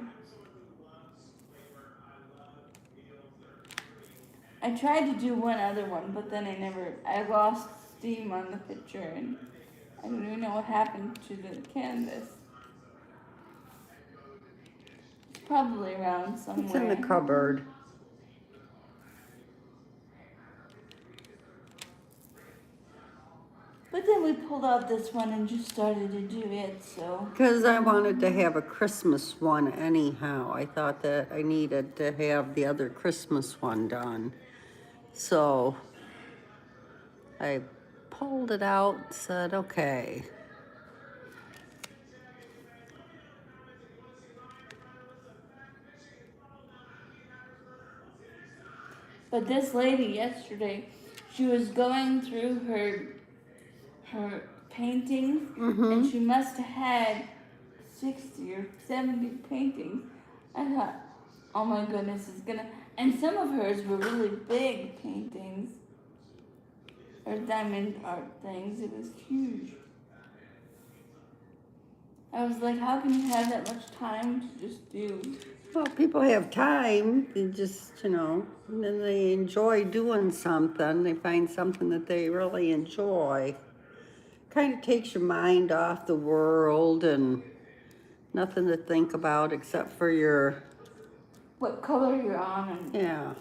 I tried to do one other one, but then I lost steam on the picture, and I don't even know what happened to the canvas. It's probably around somewhere. It's in the cupboard. But then we pulled out this one and just started to do it, so. Because I wanted to have a Christmas one anyhow. I thought that I needed to have the other Christmas one done. So I pulled it out and said, okay. But this lady yesterday, she was going through her paintings, and she must have had 60 or 70 paintings. I thought, oh my goodness, it's gonna. And some of hers were really big paintings or diamond art things. It was huge. I was like, how can you have that much time to just do? Well, people have time, they just, and then they enjoy doing something. They find something that they really enjoy. Kind of takes your mind off the world and nothing to think about except for your, What color you're on, and yeah.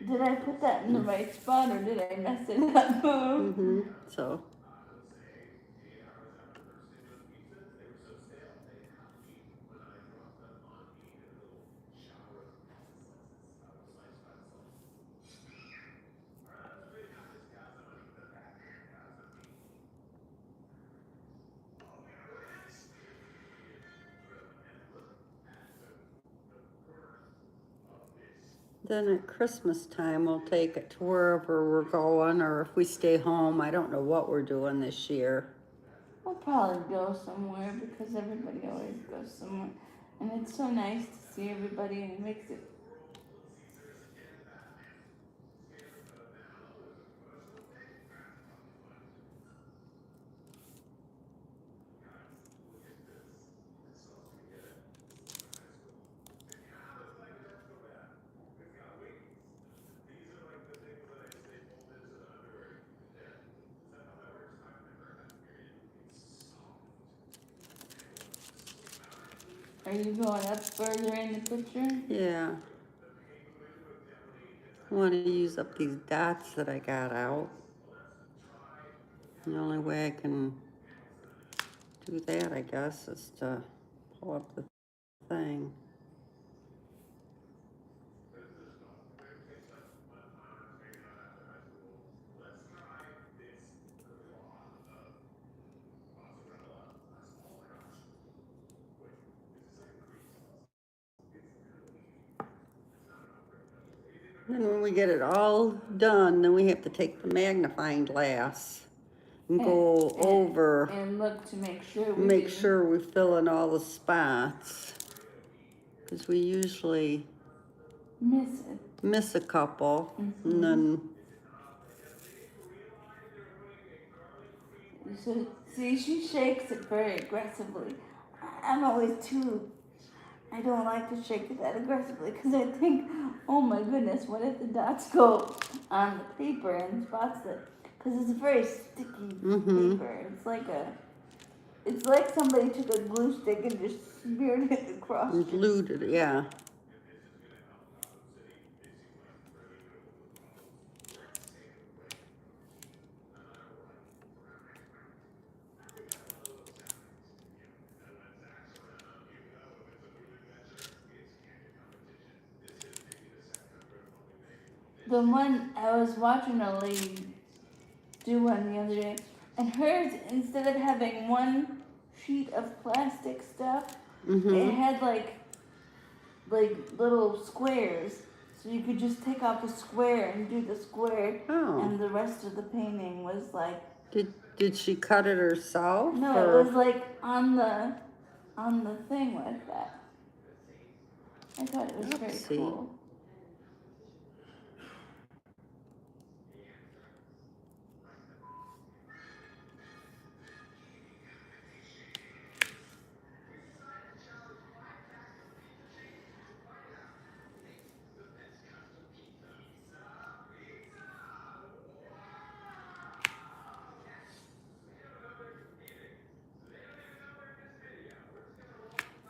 did I put that in the right spot or did I mess it up? So, then at Christmas time, we'll take it to wherever we're going, or if we stay home, I don't know what we're doing this year. We'll probably go somewhere because everybody always goes somewhere. And it's so nice to see everybody and it makes it. Are you going up further in the picture? Yeah. I want to use up these dots that I got out. The only way I can do that, I guess, is to pull up the thing. Then when we get it all done, then we have to take the magnifying glass and go over, And look to make sure make sure we fill in all the spots. Because we usually miss a couple, and then So, see, she shakes it very aggressively. I'm always too. I don't like to shake it that aggressively because I think, oh my goodness, what if the dots go on the paper and spots it? Because it's a very sticky paper. It's like somebody took a glue stick and just smeared it across. glued it, yeah. The one I was watching a lady do one the other day, and hers, instead of having one sheet of plastic stuff, it had like little squares. So you could just take off a square and do the square, and the rest of the painting was like. Did she cut it herself? No, or? it was like on the thing like that. I thought it was very cool.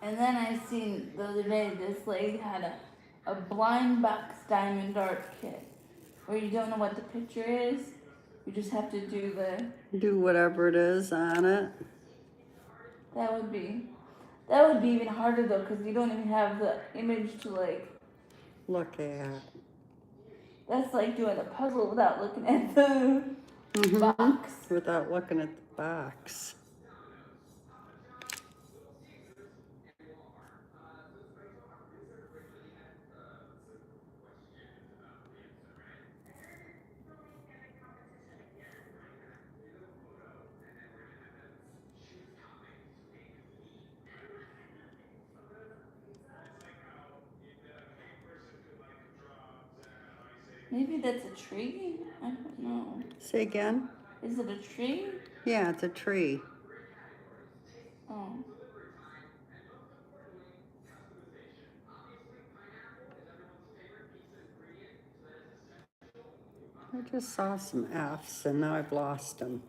And then I seen the other day this lady had a blind box diamond art kit where you don't know what the picture is. You just have to do whatever it is on it. That would be even harder though because you don't even have the image to like look at. That's like doing a puzzle without looking at the box. Without looking at the box. Maybe that's a tree? I don't know. Say again? Is it a tree? Yeah, it's a tree. Oh. I just saw some F's and now I've lost them.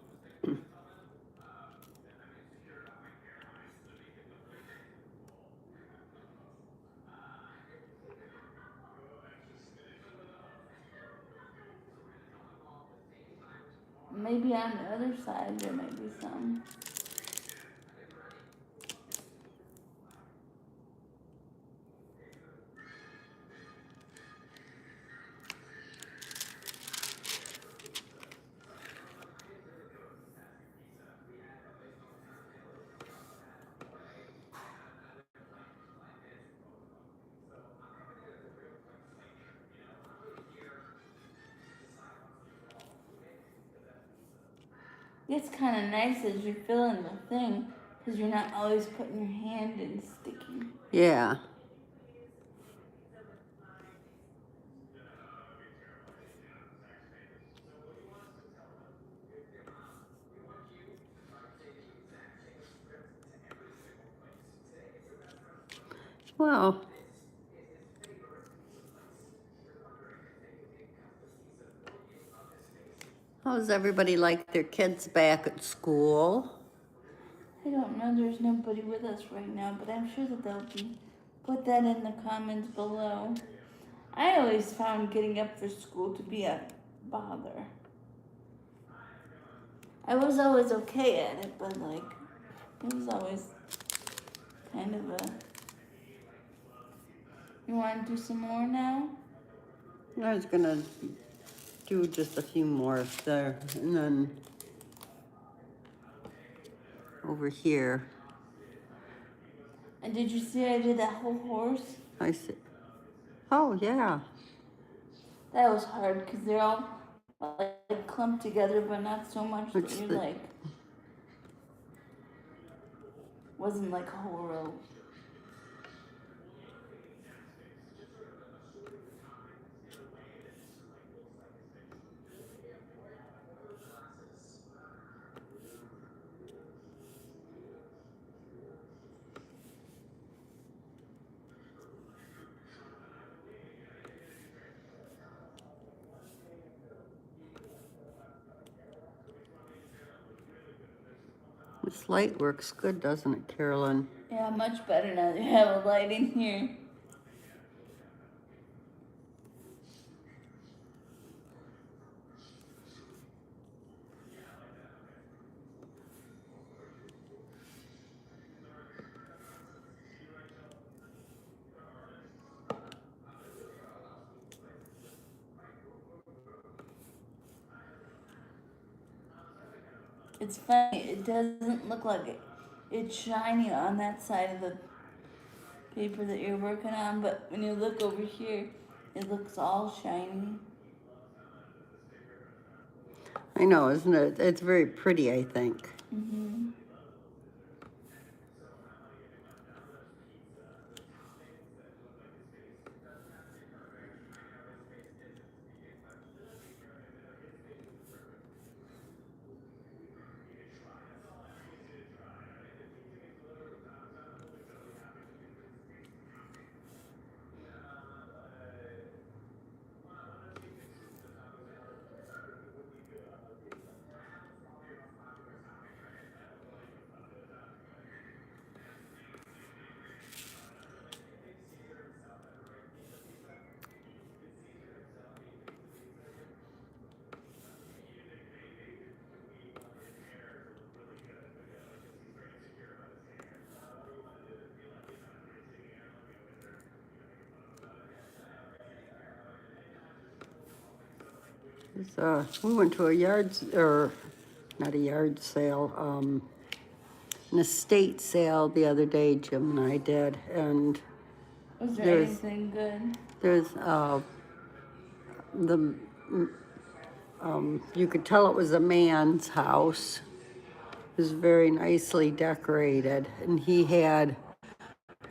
Maybe on the other side there might be some. It's kind of nice as you're filling the thing because you're not always putting your hand in sticky. Yeah. Well, how's everybody like their kids back at school? I don't know, there's nobody with us right now, but I'm sure that they'll be. Put that in the comments below. I always found getting up for school to be a bother. I was always okay at it, but like, it was always kind of a. You want to do some more now? I was gonna do just a few more there and then over here. And did you see I did that whole horse? I see. Oh, yeah. That was hard because they're all like clumped together, but not so much that It's you're the, like. Wasn't like a whole row. this light works good, doesn't it, Carolyn? Yeah, much better now that you have a light in here. It's funny, it doesn't look like it's shiny on that side of the paper that you're working on, but when you look over here, it looks all shiny. I know, isn't it? It's very pretty, I think. Mm-hmm. We went to a or not a yard sale, an estate sale the other day, Jim and I did, and Was there there's anything good? there's the you could tell it was a man's house. It was very nicely decorated, and he had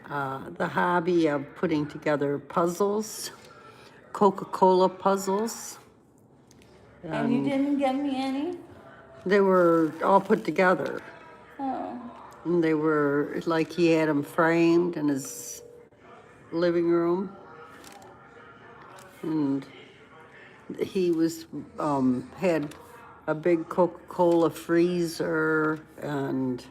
the hobby of putting together puzzles, Coca-Cola puzzles. And you didn't get me any? They were all put together. Oh. And they were like he had them framed in his living room. And he was had a big Coca-Cola freezer and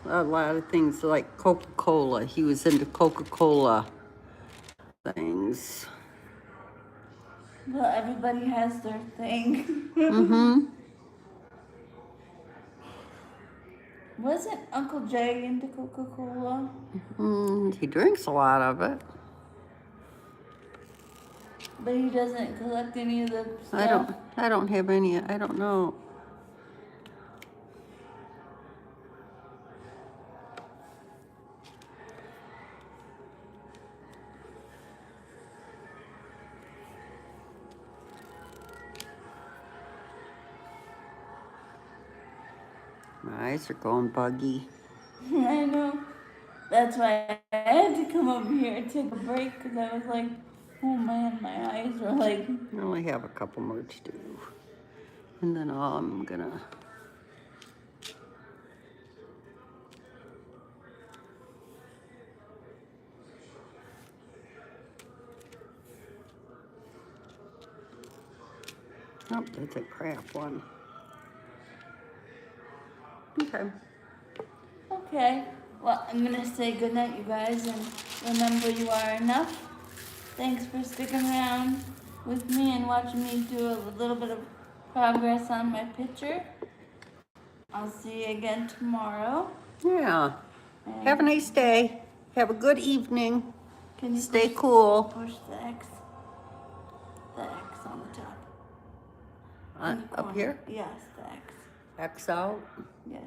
a lot of things like Coca-Cola. He was into Coca-Cola things. Well, everybody has their thing. Mm-hmm. Wasn't Uncle Jay into Coca-Cola? He drinks a lot of it. But he doesn't collect any of the stuff? I don't have any, I don't know. My eyes are going buggy. I know. That's why I had to come over here and take a break because I was like, oh man, my eyes were like. I only have a couple more to do. And then I'm gonna. Oh, that's a crap one. Okay. Okay. Well, I'm going to say goodnight, you guys, and remember you are enough. Thanks for sticking around with me and watching me do a little bit of progress on my picture. I'll see you again tomorrow. Yeah. Have a nice day. Have a good evening. Can you Stay cool. push the X on the top? In the Up corner. here? Yes, the X. X out. Yes.